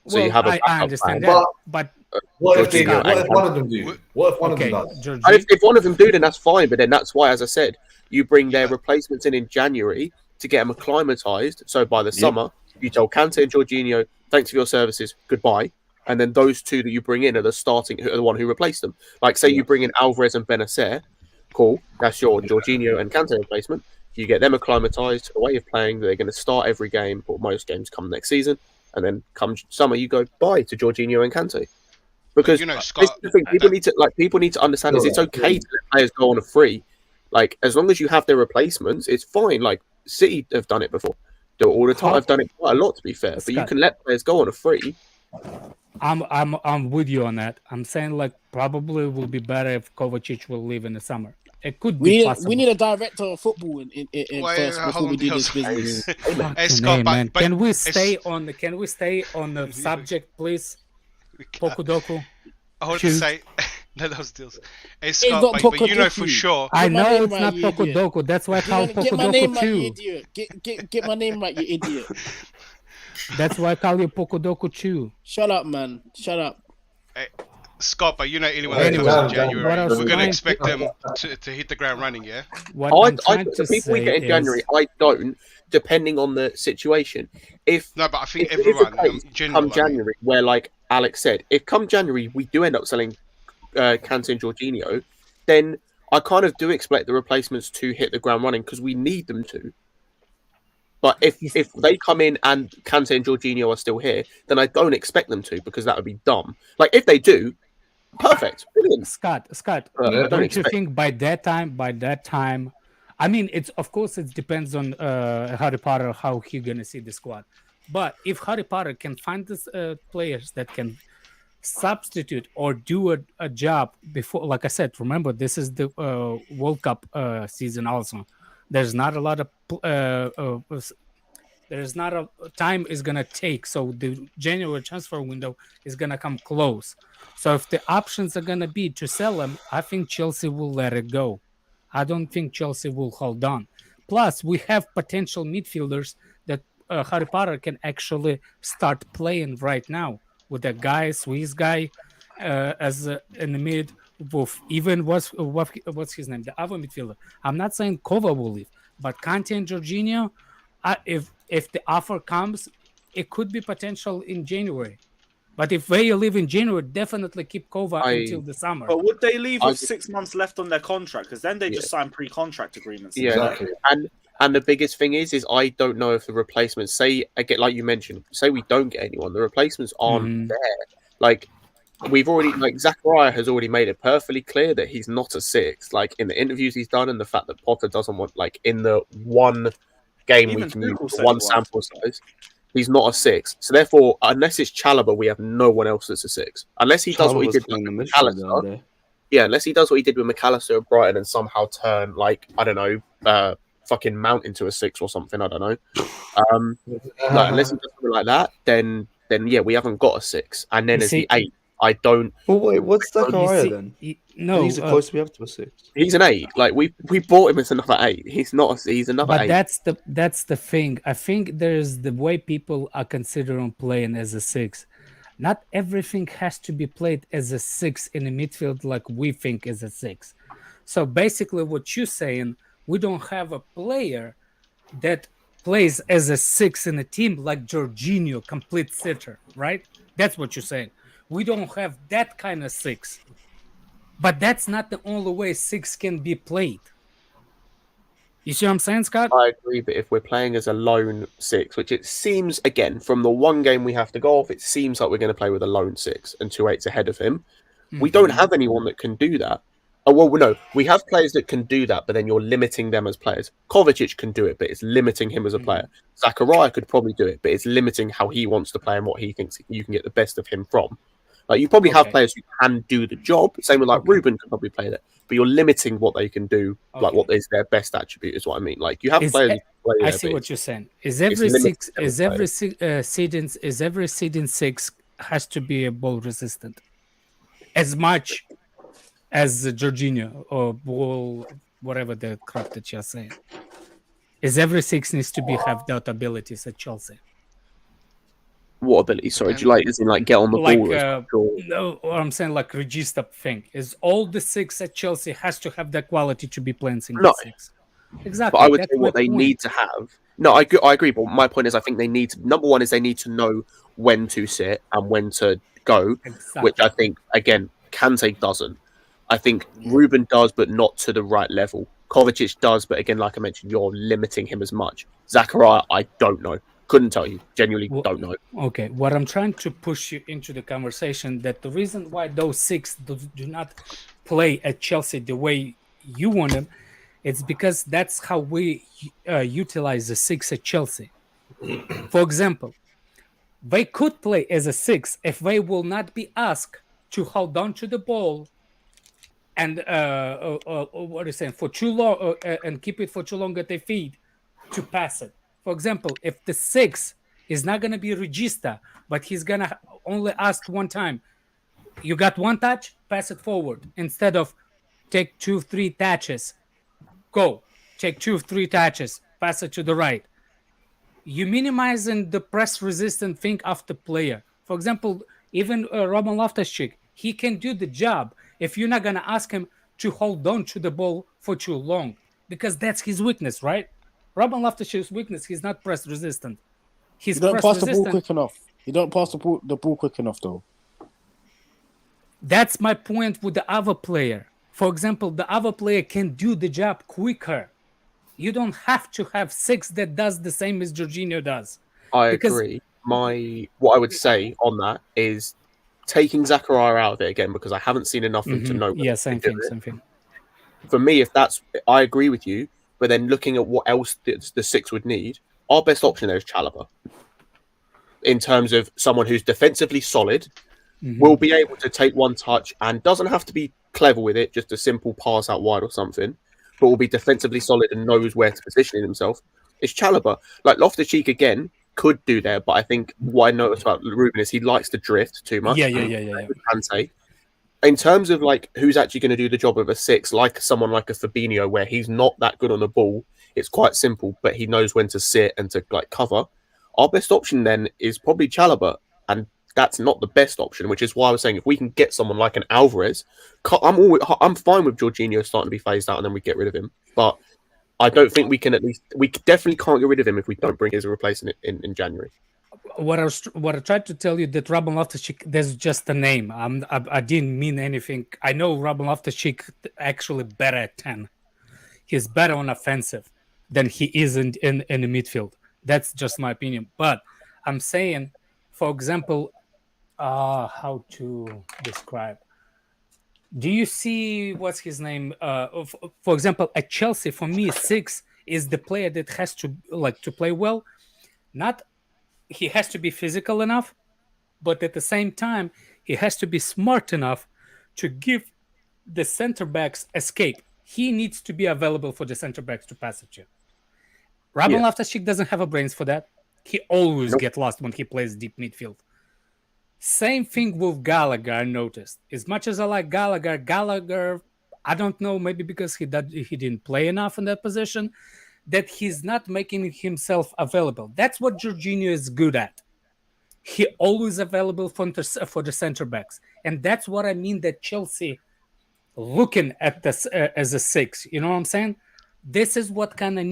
So Well, you have a I backup understand plan. that, but What if they? Jorginho What and if one of them do? What if one okay, of them does? And Jorginho. if one of them do, then that's fine. But then that's why, as I said, you bring their replacements in January to get them acclimatized. So by the summer, you tell Kante and Jorginho, thanks for your services, goodbye. And then those 2 that you bring in are the one who replaced them. Like, say you bring in Alvarez and Bennacer, cool. That's your Jorginho and Kante replacement. You get them acclimatized to the way of playing. They're going to start every game, but most games come next season. And then come summer, you go bye to Jorginho and Kante. Because You know, this Scott, is the thing, people need to understand is it's okay to let players go on a free. Like, as long as you have their replacements, it's fine. Like, City have done it before. Do it all the time. I've done it quite a lot, to be fair. But you Scott. can let players go on a free. I'm with you on that. I'm saying like probably will be better if Kovacic will leave in the summer. It could be possible. We need a director of football in Wait, first hold before we on, do this Dios. business. Hey, Fucking Scott, A, man. but Can we it's- stay on the subject, please? Pokudoku. I want Shoot. to say that was deals. Hey It's Scott, not but you know for Pokudoku. sure. I Get my know name it's right, not you idiot. Pokudoku. That's why I call it Get my name Pokudoku right, you too. idiot. Get my name right, you idiot. That's why I call you Pokudoku too. Shut up, man. Shut up. Hey, Scott, but you know anyone Anyway, that comes in what January, I was we're going to trying expect them to hit the ground running, yeah? What I'm trying to the people we say get in is, January, I don't, depending on the situation. If No, but I think if it is everyone, the case, general, come January, where like Alex said, if come January we do end up selling Kante and Jorginho, then I kind of do expect the replacements to hit the ground running because we need them to. But if they come in and Kante and Jorginho are still here, then I don't expect them to because that would be dumb. Like if they do, perfect, brilliant. Scott, I don't don't you expect- think by that time, I mean, it's of course it depends on Harry Potter how he gonna see the squad. But if Harry Potter can find this players that can substitute or do a job before, like I said, remember this is the World Cup season also. There's not a lot of there's not a time is gonna take, so the January transfer window is gonna come close. So if the options are gonna be to sell him, I think Chelsea will let it go. I don't think Chelsea will hold on. Plus, we have potential midfielders that Harry Potter can actually start playing right now with a guy, Swiss guy, as in the mid. Even what's his name? The other midfielder. I'm not saying Kova will leave, but Kante and Jorginho, if the offer comes, it could be potential in January. But if they leave in January, definitely keep Kova until the summer. But would they leave with 6 months left on their contract? Because then they just sign pre-contract agreements. Yeah, and the biggest thing is I don't know if the replacements, say again, like you mentioned, say we don't get anyone, the replacements aren't there. Like we've already, like Zachariah has already made it perfectly clear that he's not a 6. Like in the interviews he's done, and the fact that Potter doesn't want, like in the one game Even we can use Tuchel for said one he was. sample size, He's not a 6. So therefore, unless it's Chalobah, we have no one else that's a 6. Unless he does what he Chalobah's did playing with the midfield the McAllister. other day. Yeah, unless he does what he did with McAllister at Brighton and somehow turn, like, I don't know, fucking Mount into a 6 or something, I don't know. Like, unless he does something like that, then yeah, we haven't got a 6. And then You as see- the 8, I don't... Well, wait, what's Zakaria see- then? No, And he's close to be up to a 6. He's an 8. Like, we bought him as another 8. He's not. He's another but 8. that's the thing. I think there's the way people are considering playing as a 6. Not everything has to be played as a 6 in the midfield like we think is a 6. So basically what you're saying, we don't have a player that plays as a 6 in a team like Jorginho, complete sitter, right? That's what you're saying. We don't have that kind of 6. But that's not the only way 6 can be played. You see what I'm saying, Scott? I agree, but if we're playing as a lone 6, which it seems, again, from the one game we have to go off, it seems like we're going to play with a lone 6 and 2 8s ahead of him. We don't have anyone that can do that. Oh, well, no, we have players that can do that, but then you're limiting them as players. Kovacic can do it, but it's limiting him as a player. Zakaria could probably do it, but it's limiting how he wants to play and what he thinks you can get the best of him from. Like, you probably have players who can do the job. Same with, like, Ruben could probably play that, but you're limiting what they can do, like what is their best attribute is what I mean. Like, you have players who can play I there, see but what you're saying. Is every seeding 6 has to be a ball resistant as much as Jorginho or ball, whatever the crap that you're saying? Is every 6 needs to be have that abilities at Chelsea? What ability? Sorry, do you like, as in, like, get on the ball? No, or I'm saying like register thing. Is all the 6 at Chelsea has to have that quality to be playing single 6? Exactly. But I would that's say what my they point. need to have. No, I agree. But my point is, I think they need to. Number one is they need to know when to sit and when to go, which I think again Kante doesn't. I think Ruben does, but not to the right level. Kovacic does, but again, like I mentioned, you're limiting him as much. Zakaria, I don't know. Couldn't tell you. Genuinely don't know. Okay, what I'm trying to push you into the conversation that the reason why those 6 do not play at Chelsea the way you want them, it's because that's how we utilize the 6 at Chelsea. For example, they could play as a 6 if they will not be asked to hold on to the ball and what are you saying, for too long and keep it for too long at their feet to pass it. For example, if the 6 is not going to be Regista, but he's going to only ask one time, you got one touch, pass it forward, instead of take 2-3 touches, go, take 2-3 touches, pass it to the right. You minimizing the press resistant thing of the player. For example, even Robin Loftus-Cheek, he can do the job if you're not going to ask him to hold on to the ball for too long, because that's his weakness, right? Robin Loftus-Cheek's weakness, he's not press resistant. He's You don't press pass the resistant. ball quick enough. You don't pass the ball quick enough, though. That's my point with the other player. For example, the other player can do the job quicker. You don't have to have 6 that does the same as Jorginho does. I agree. What I would say on that is taking Zakaria out of it again, because I haven't seen enough of him to know. Yeah, same thing. For me, I agree with you. But then looking at what else the 6 would need, our best option there is Chalobah. In terms of someone who's defensively solid, will be able to take one touch and doesn't have to be clever with it, just a simple pass out wide or something, but will be defensively solid and knows where to position himself. It's Chalobah. Like Loftus-Cheek again could do there, but I think what I noticed about Ruben is he likes to drift too much. Yeah. Kante. In terms of like who's actually going to do the job of a 6, like someone like a Fabinho, where he's not that good on the ball, it's quite simple, but he knows when to sit and to like cover. Our best option then is probably Chalobah, and that's not the best option, which is why I was saying if we can get someone like an Alvarez, I'm fine with Jorginho starting to be phased out and then we get rid of him. But I don't think we definitely can't get rid of him if we don't bring his replacement in January. What I tried to tell you that Robin Loftus-Cheek, there's just a name. I didn't mean anything. I know Robin Loftus-Cheek actually better at 10. He's better on offensive than he is in the midfield. That's just my opinion. But I'm saying, for example, how to describe? Do you see what's his name? For example, at Chelsea, for me, 6 is the player that has to play well, not he has to be physical enough, but at the same time, he has to be smart enough to give the center backs escape. He needs to be available for the center backs to pass it to. Robin Loftus-Cheek doesn't have a brains for that. He always gets lost when he plays deep midfield. Same thing with Gallagher, I noticed. As much as I like Gallagher, I don't know, maybe because he didn't play enough in that position, that he's not making himself available. That's what Jorginho is good at. He always available for the center backs. And that's what I mean that Chelsea looking at this as a 6. You know what I'm saying? This is what kind of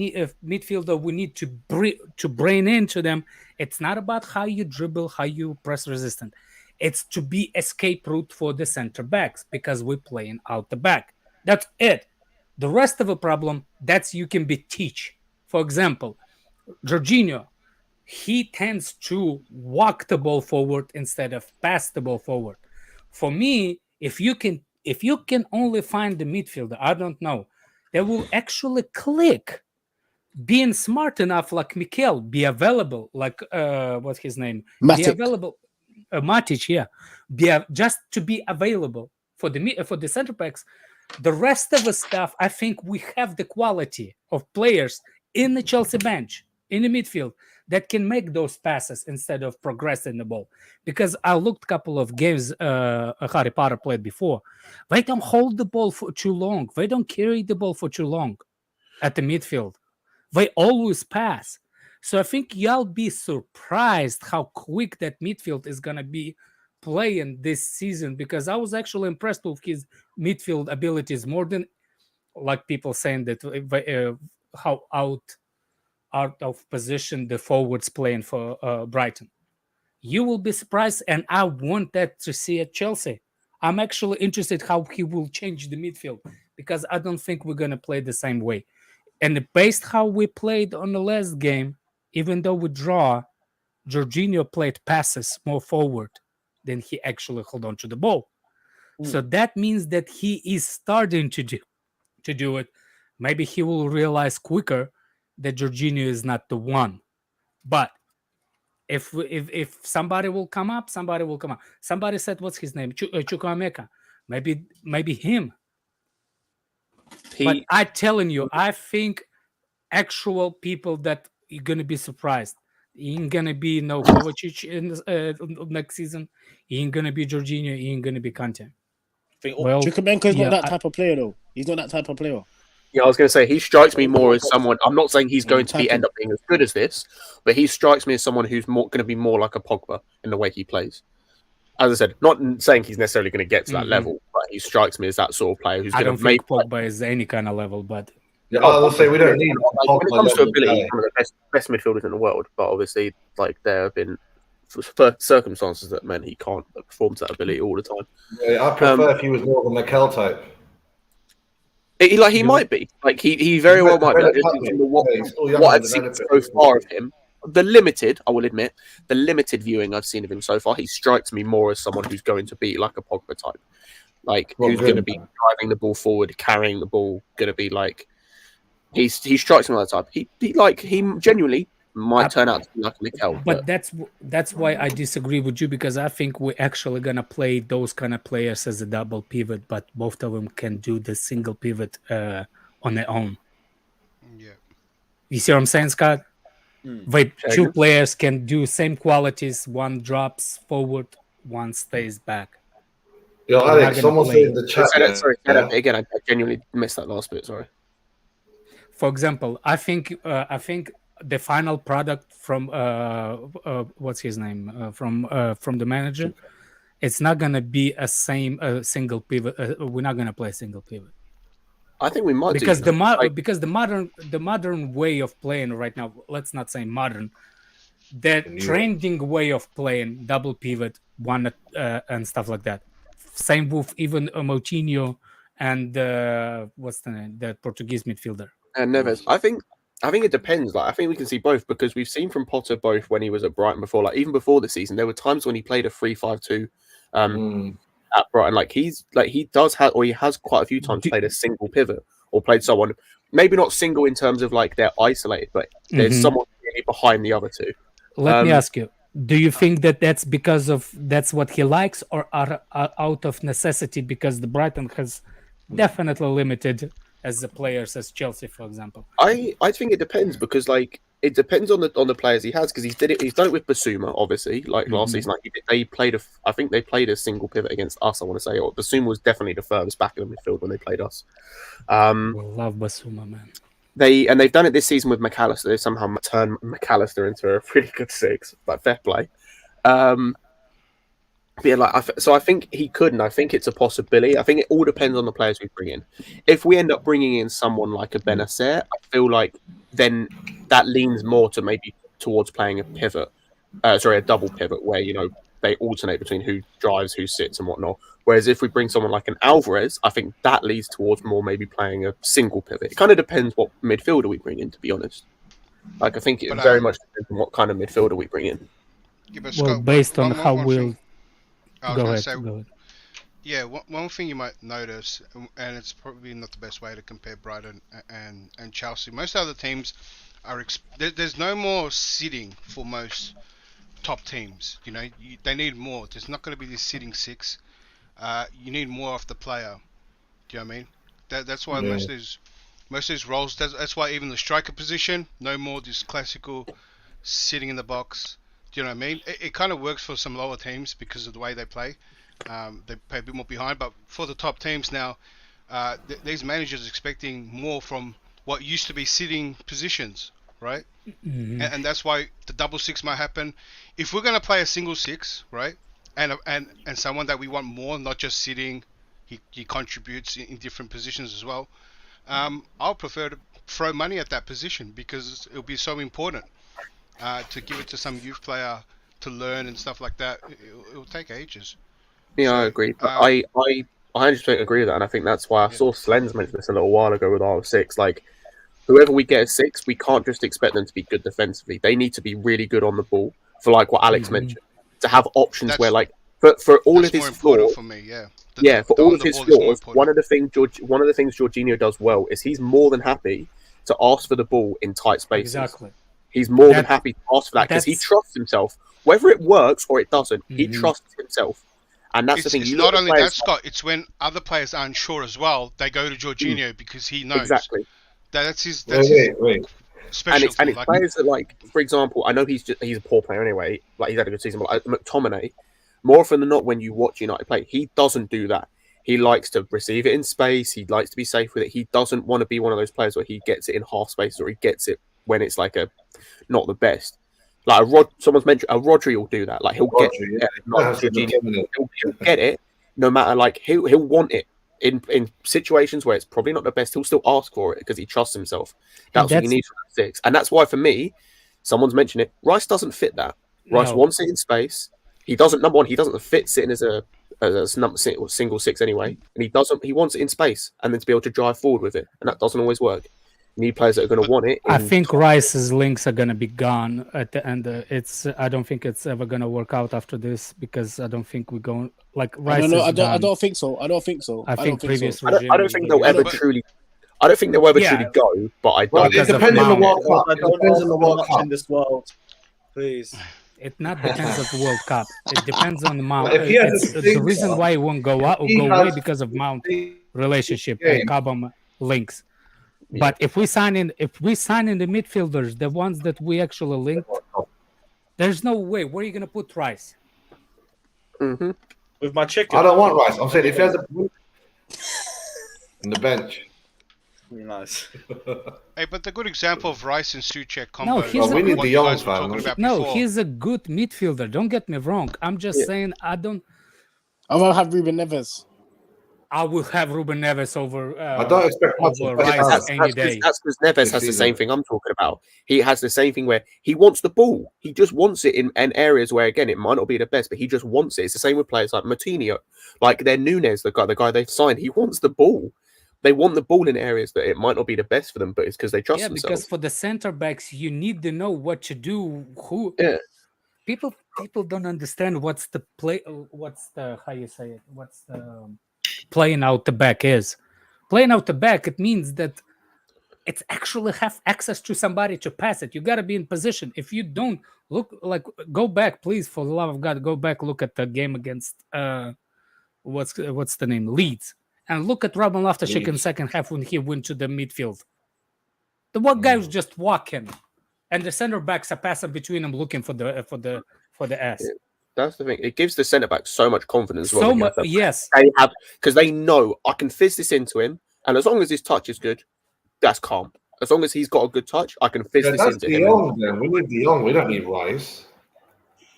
midfielder we need to bring into them. It's not about how you dribble, how you press resistant. It's to be escape route for the center backs because we're playing out the back. That's it. The rest of the problem, that's you can be teach. For example, Jorginho, he tends to walk the ball forward instead of pass the ball forward. For me, if you can only find the midfielder, I don't know, that will actually click, being smart enough like Mikel, be available, like what's his name? Matic. Be available, Matic, yeah. Just to be available for the center backs. The rest of the stuff, I think we have the quality of players in the Chelsea bench, in the midfield, that can make those passes instead of progressing the ball. Because I looked a couple of games Harry Potter played before. They don't hold the ball for too long. They don't carry the ball for too long at the midfield. They always pass. So I think y'all be surprised how quick that midfield is going to be playing this season, because I was actually impressed with his midfield abilities more than like people saying that how out of position the forwards playing for Brighton. You will be surprised, and I want that to see at Chelsea. I'm actually interested how he will change the midfield, because I don't think we're going to play the same way. And based how we played on the last game, even though we draw, Jorginho played passes more forward than he actually hold on to the ball. So that means that he is starting to do it. Maybe he will realize quicker that Jorginho is not the one. But if somebody will come up, somebody will come up. Somebody said, what's his name? Chukwuemeka. Maybe him. But I'm telling you, I think actual people that you're going to be surprised. He ain't going to be no Kovacic in next season. He ain't going to be Jorginho. He ain't going to be Kante. Well, Chukwuemeka's not that type of player, though. He's not that type of player. Yeah, I was going to say, he strikes me more as someone. I'm not saying he's going to end up being as good as this, but he strikes me as someone who's going to be more like a Pogba in the way he plays. As I said, not saying he's necessarily going to get to that level, but he strikes me as that sort of player who's going to make. Pogba is any kind of level, but I was say we don't need. When it comes to ability, he's one of the best midfielders in the world, but obviously, like there have been circumstances that meant he can't perform to that ability all the time. Yeah, I prefer if he was more of a Mikel type. He might be. Like he very well might be. What I've seen so far of him, I will admit, the limited viewing I've seen of him so far, he strikes me more as someone who's going to be like a Pogba type. Like who's going to be driving the ball forward, carrying the ball, going to be like he strikes me like that type. He genuinely might turn out to be like a Mikel. But that's why I disagree with you, because I think we're actually gonna play those kind of players as a double pivot, but both of them can do the single pivot on their own. Yeah. You see what I'm saying, Scott? Two players can do same qualities. One drops forward, one stays back. Yo, Alex, someone said in the chat. Sorry, again, I genuinely missed that last bit. Sorry. For example, I think the final product from what's his name from the manager, it's not gonna be a single pivot. We're not gonna play single pivot. I think we might because the modern way of playing right now. Let's not say modern. The trending way of playing double pivot one and stuff like that. Same with even Moutinho and what's the name? The Portuguese midfielder. And Neves. I think it depends. Like I think we can see both, because we've seen from Potter both when he was at Brighton before. Like even before the season, there were times when he played a 3-5-2 at Brighton. He has quite a few times played a single pivot or played someone maybe not single in terms of like they're isolated, but there's someone really behind the other two. Let me ask you: do you think that that's what he likes, or are out of necessity because the Brighton has definitely limited as the players as Chelsea, for example? I think it depends because it depends on the players he has because he's done it with Basuma obviously last season. I think they played a single pivot against us. I want to say, or Basuma was definitely the furthest back in the midfield when they played us. We love Basuma, man. They've done it this season with McAllister. They somehow turned McAllister into a pretty good six, like fair play. So I think he could, and I think it's a possibility. I think it all depends on the players we bring in. If we end up bringing in someone like a Bennacer, I feel like then that leans more to maybe towards playing a double pivot, where they alternate between who drives, who sits, and whatnot. Whereas if we bring someone like an Alvarez, I think that leads towards more maybe playing a single pivot. It kind of depends what midfielder we bring in, to be honest. I think it very much depends on what kind of midfielder we bring in. Yeah, but Well, Scott, based on one- how one we'll thing I was go gonna ahead. say, Go ahead. Yeah, one thing you might notice, and it's probably not the best way to compare Brighton and Chelsea. Most other teams there's no more sitting for most top teams. They need more. There's not going to be this sitting six. You need more of the player. Do you know what I mean? That's why most of these roles. That's why even the striker position, no more this classical sitting in the box. Do you know what I mean? It kind of works for some lower teams because of the way they play. They play a bit more behind, but for the top teams now, these managers are expecting more from what used to be sitting positions, right? Mm-hmm. And that's why the double six might happen. If we're going to play a single six, right, and someone that we want more, not just sitting, he contributes in different positions as well. I'll prefer to throw money at that position because it'll be so important to give it to some youth player to learn and stuff like that. It'll take ages. Yeah, I agree. But I 100% agree with that, and I think that's why I saw Slens mention this a little while ago with R6. Like, whoever we get at six, we can't just expect them to be good defensively. They need to be really good on the ball, for like what Alex mentioned, to have options where, like, for all of his flaws, for me, for all of his flaws, one of the things Jorginho does well is he's more than happy to ask for the ball in tight spaces. Exactly. He's more than happy to ask for that because he trusts himself. Whether it works or it doesn't, he trusts himself. And that's the thing. It's not only that, Scott. It's when other players aren't sure as well. They go to Jorginho because he knows. Exactly. That's his Wait. specialty. And it's players that, like, for example, I know he's a poor player anyway. Like, he's had a good season, but like McTominay, more often than not, when you watch United play, he doesn't do that. He likes to receive it in space. He likes to be safe with it. He doesn't want to be one of those players where he gets it in half space or he gets it when it's like not the best. Like someone's mentioned a Rodri will do that. Like he'll get it no matter, like he'll want it in situations where it's probably not the best. He'll still ask for it because he trusts himself. That's what he needs from six, and that's why for me, someone's mentioned it. Rice doesn't fit that. Rice wants it in space. He doesn't. Number one, he doesn't fit sitting as a single six anyway, and he doesn't. He wants it in space and then to be able to drive forward with it, and that doesn't always work. You need players that are going to want it. I think Rice's links are going to be gone at the end. I don't think it's ever going to work out after this because I don't think we're going like Rice. I don't think so. I don't think so. I think previous. I don't think they'll ever truly. I don't think they'll ever truly go. But I don't. Well, it depends on the World Cup. It depends on the World Cup in this world, please. It not depends on the World Cup. It depends on the Mount. If he has The reason why it won't go away because of Mount relationship and Cobham links. But if we sign in the midfielders, the ones that we actually linked, there's no way. Where are you gonna put Rice? Mm-hmm. With my chicken. I don't want Rice. I'm saying if he has a in the bench. Really nice. Hey, but the good example of Rice and Souček combo. No, he's we need the young No, he's a good midfielder. Don't get me wrong. I'm just saying I will have Ruben Neves. I will have Ruben Neves over. I don't expect over Rice any day. That's because Neves has the same thing I'm talking about. He has the same thing where he wants the ball. He just wants it in areas where, again, it might not be the best, but he just wants it. It's the same with players like Moutinho, like their Nunes, the guy they've signed. He wants the ball. They want the ball in areas that it might not be the best for them, but it's because they trust themselves. Because for the center backs, you need to know what to do. People don't understand what's the play. What's the how you say it? What's the playing out the back is? Playing out the back, it means that it's actually have access to somebody to pass it. You got to be in position. If you don't go back, please, for the love of God, go back, look at the game against what's the name, Leeds, and look at Robin Loftus-Cheek in second half when he went to the midfield. The one guy was just walking, and the center backs are passing between them, looking for the ass. That's the thing. It gives the centre back so much confidence. So much, yes. They have, because they know I can fizz this into him, and as long as his touch is good, that's calm. As long as he's got a good touch, I can fizz this into him. Then. We need De Jong. We don't need Rice.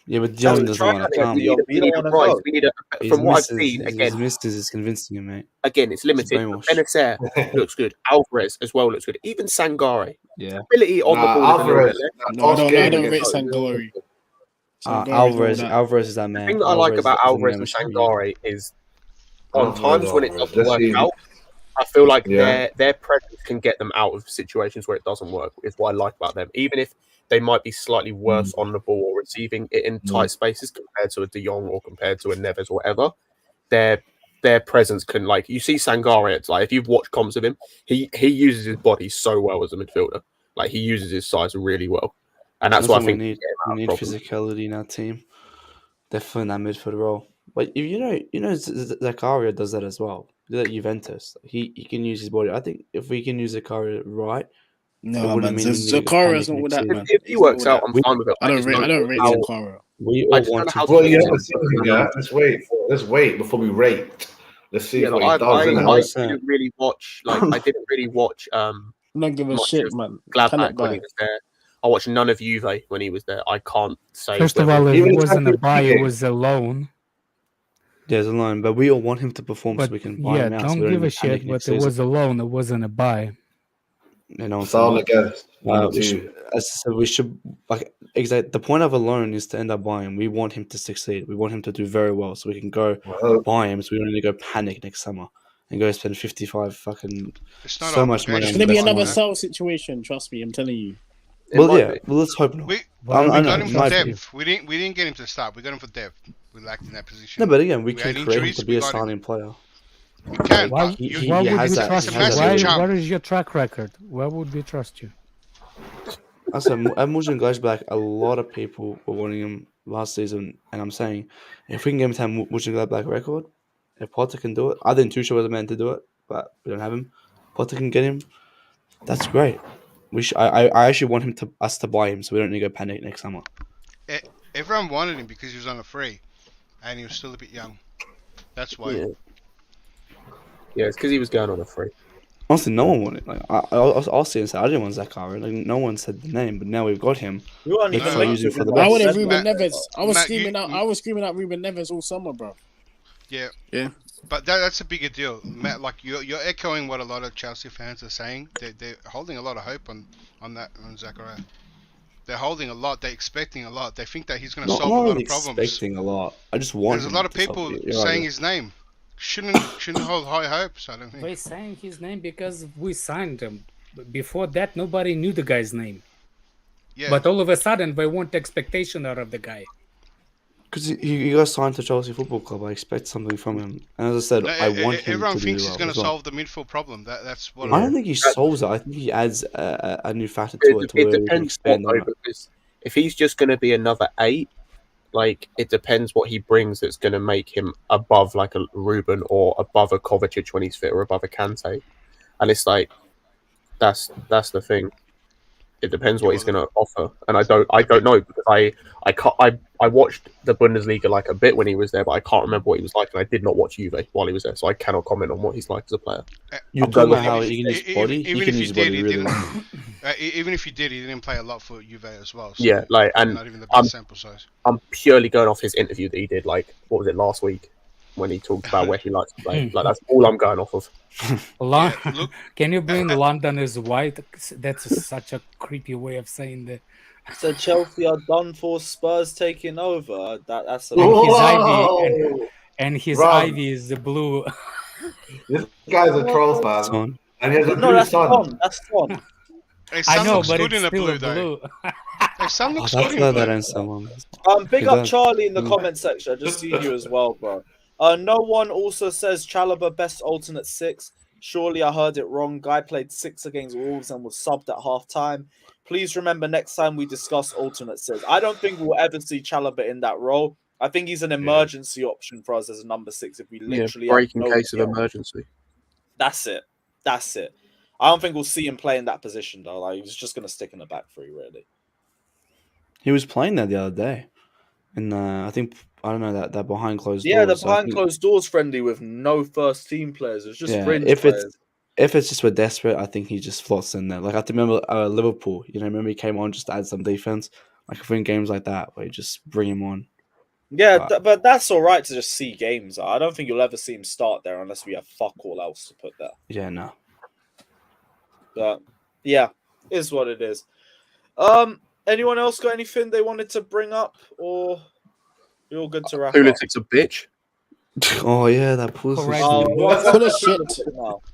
Yeah, but De Jong doesn't want to come. We need a Rice. We need a. From what I've seen, again, his misses is convincing him, mate. Again, it's limited. Bennacer looks good. Alvarez as well looks good. Even Sangare. Yeah. Ability on the ball. Alvarez. I don't rate Sangare. Alvarez is that man. The thing that I like about Alvarez and Sangare is on times when it doesn't work out, I feel like their presence can get them out of situations where it doesn't work, is what I like about them. Even if they might be slightly worse on the ball or receiving it in tight spaces compared to a De Jong or compared to a Neves or whatever, their presence can, like, you see Sangare, it's like, if you've watched comps of him, he uses his body so well as a midfielder. Like, he uses his size really well. And that's what I think we need physicality in our team. Definitely in that midfield role. But if you know, Zakaria does that as well. At Juventus, he can use his body. I think if we can use Zakaria right, no, man, Zakaria's not with that, man. If he works out, I'm fine with it. I don't rate Zakaria. We all want to. Well, yeah, let's wait before we rate. Let's see what he does. I didn't really watch. I didn't really watch. I don't give a shit, man. Gladbach when he was there. I watched none of Juve when he was there. I can't say. First of all, it wasn't a buy; it was a loan. There's a loan, but we all want him to perform so we can buy him out. Don't give a shit, but it was a loan. It wasn't a buy. You know, against. We should exactly. The point of a loan is to end up buying. We want him to succeed. We want him to do very well, so we can go buy him. So we don't need to go panic next summer and go spend 55 fucking so much money. It's gonna be another sell situation. Trust me, I'm telling you. Well, let's hope not. We got him for depth. We didn't get him to start. We got him for depth. We lacked in that position. No, but again, we can create him to be a starting player. We can. Why would you trust you? What is your track record? Why would we trust you? I said, at Mujan Gladbach, a lot of people were wanting him last season, and I'm saying, if we can get him to have Mujan Gladbach record, if Potter can do it, I think Tuchel was the man to do it, but we don't have him. Potter can get him. That's great. I actually want us to buy him, so we don't need to go panic next summer. Everyone wanted him because he was on a free, and he was still a bit young. That's why. Yeah, it's because he was going on a free. Honestly, no one wanted. Like I'll see and say I didn't want Zakaria. Like no one said the name, but now we've got him. I wanted Ruben Neves. I was screaming out Ruben Neves all summer, bro. Yeah. But that's a bigger deal, Matt. Like you're echoing what a lot of Chelsea fans are saying. They're holding a lot of hope on Zakaria. They're holding a lot. They're expecting a lot. They think that he's going to solve a lot of problems. Expecting a lot. I just want. There's a lot of people saying his name. Shouldn't hold high hopes. I don't think. We're saying his name because we signed him. Before that, nobody knew the guy's name. Yeah. But all of a sudden, they want expectation out of the guy. Because he got signed to Chelsea Football Club, I expect something from him. And as I said, I want him everyone to thinks do he's going to well. solve the midfield problem. That's what. I don't think he solves it. I think he adds a new factor to it. It depends because if he's just going to be another 8, like it depends what he brings that's going to make him above like a Ruben or above a Kovacic when he's fit or above a Kante. And it's like that's the thing. It depends what he's going to offer, and I don't know because I watched the Bundesliga like a bit when he was there, but I can't remember what he was like, and I did not watch Juve while he was there, so I cannot comment on what he's like as a player. You're talking about how he can use his body. He can use his body really well. Even if he did, he didn't play a lot for Juve as well. So yeah, like and not even the best sample size. I'm purely going off his interview that he did. Like, what was it last week when he talked about where he likes to play? Like that's all I'm going off of. Can you bring London is white? That's such a creepy way of saying that. So Chelsea are done for, Spurs taking over. That's a and his ivy is the blue. This guy's a Trossard, and he has a blue that's son. Son. That's Son. I know, but good it's in still blue, blue. Hey, Son looks That's good not in that blue. in someone. Big up Charlie in the comment section. I just see you as well, bro. No one also says Chalobah best alternate 6. Surely I heard it wrong. Guy played 6 against Wolves and was subbed at half-time. Please remember next time we discuss alternate subs. I don't think we'll ever see Chalobah in that role. I think he's an emergency option for us as a number 6 if we literally have break in no case of emergency. That's it. I don't think we'll see him play in that position though. Like he's just going to stick in the back three, really. He was playing there the other day, and I think that behind closed doors. Yeah, the behind closed doors friendly with no first team players. It's just fringe players. If it's just we're desperate, I think he just slots in there. Like I have to remember Liverpool. Remember he came on just to add some defense. Like if we're in games like that, where you just bring him on. Yeah, but that's all right to just see games. I don't think you'll ever see him start there unless we have fuck all else to put there. Yeah, no. But yeah, is what it is. Anyone else got anything they wanted to bring up, or we all good to wrap up? Pulisic's a bitch. Oh yeah, that Pulisic.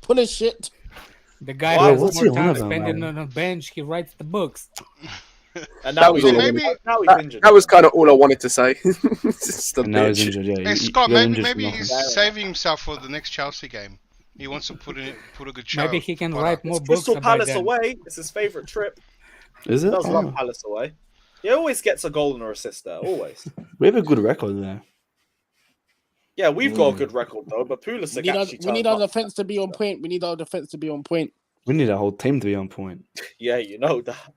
Pull a shit. The guy has more time spending on a bench. He writes the books. And now he's injured. That was kind of all I wanted to say. Now he's injured. Yeah. Hey, Scott, maybe he's saving himself for the next Chelsea game. He wants to put a good show. Maybe he can write more books. Crystal Palace away. It's his favourite trip. Is it? He does love Palace away. He always gets a goal and an assist there. Always. We have a good record there. Yeah, we've got a good record though, but Pulisic we need our defense to be on point. We need our defense to be on point. We need our whole team to be on point. Yeah, you know that.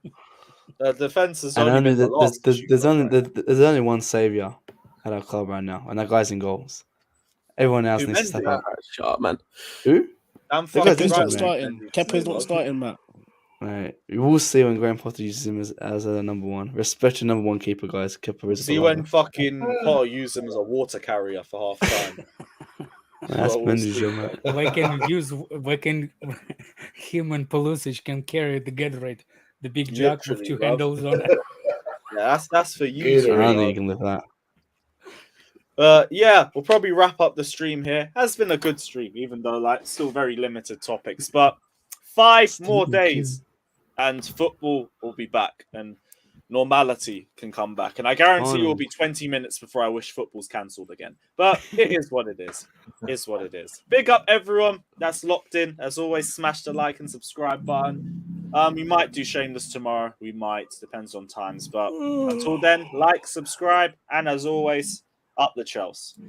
The defense is and only there's only one savior at our club right now, and that guy's in goals. Everyone else needs to step up. Shut up, man. Who? Kepa's not starting. Kepa's not starting, Matt. Right, we will see when Graham Potter uses him as a number one. Respect your number one keeper, guys. Kepa is. See when fucking Potter used him as a water carrier for half time. That's Bennacer, man. Why can him and Pulisic can carry the Gatorade, the big jug with 2 handles on it. Yeah, that's for you. I don't think you can live that. Yeah, we'll probably wrap up the stream here. Has been a good stream, even though still very limited topics. But 5 more days, and football will be back, and normality can come back. And I guarantee it will be 20 minutes before I wish football's cancelled again. But it is what it is. It's what it is. Big up everyone that's locked in. As always, smash the like and subscribe button. We might do Shameless tomorrow. We might. Depends on times. But until then, like, subscribe, and as always, up the Chelsea.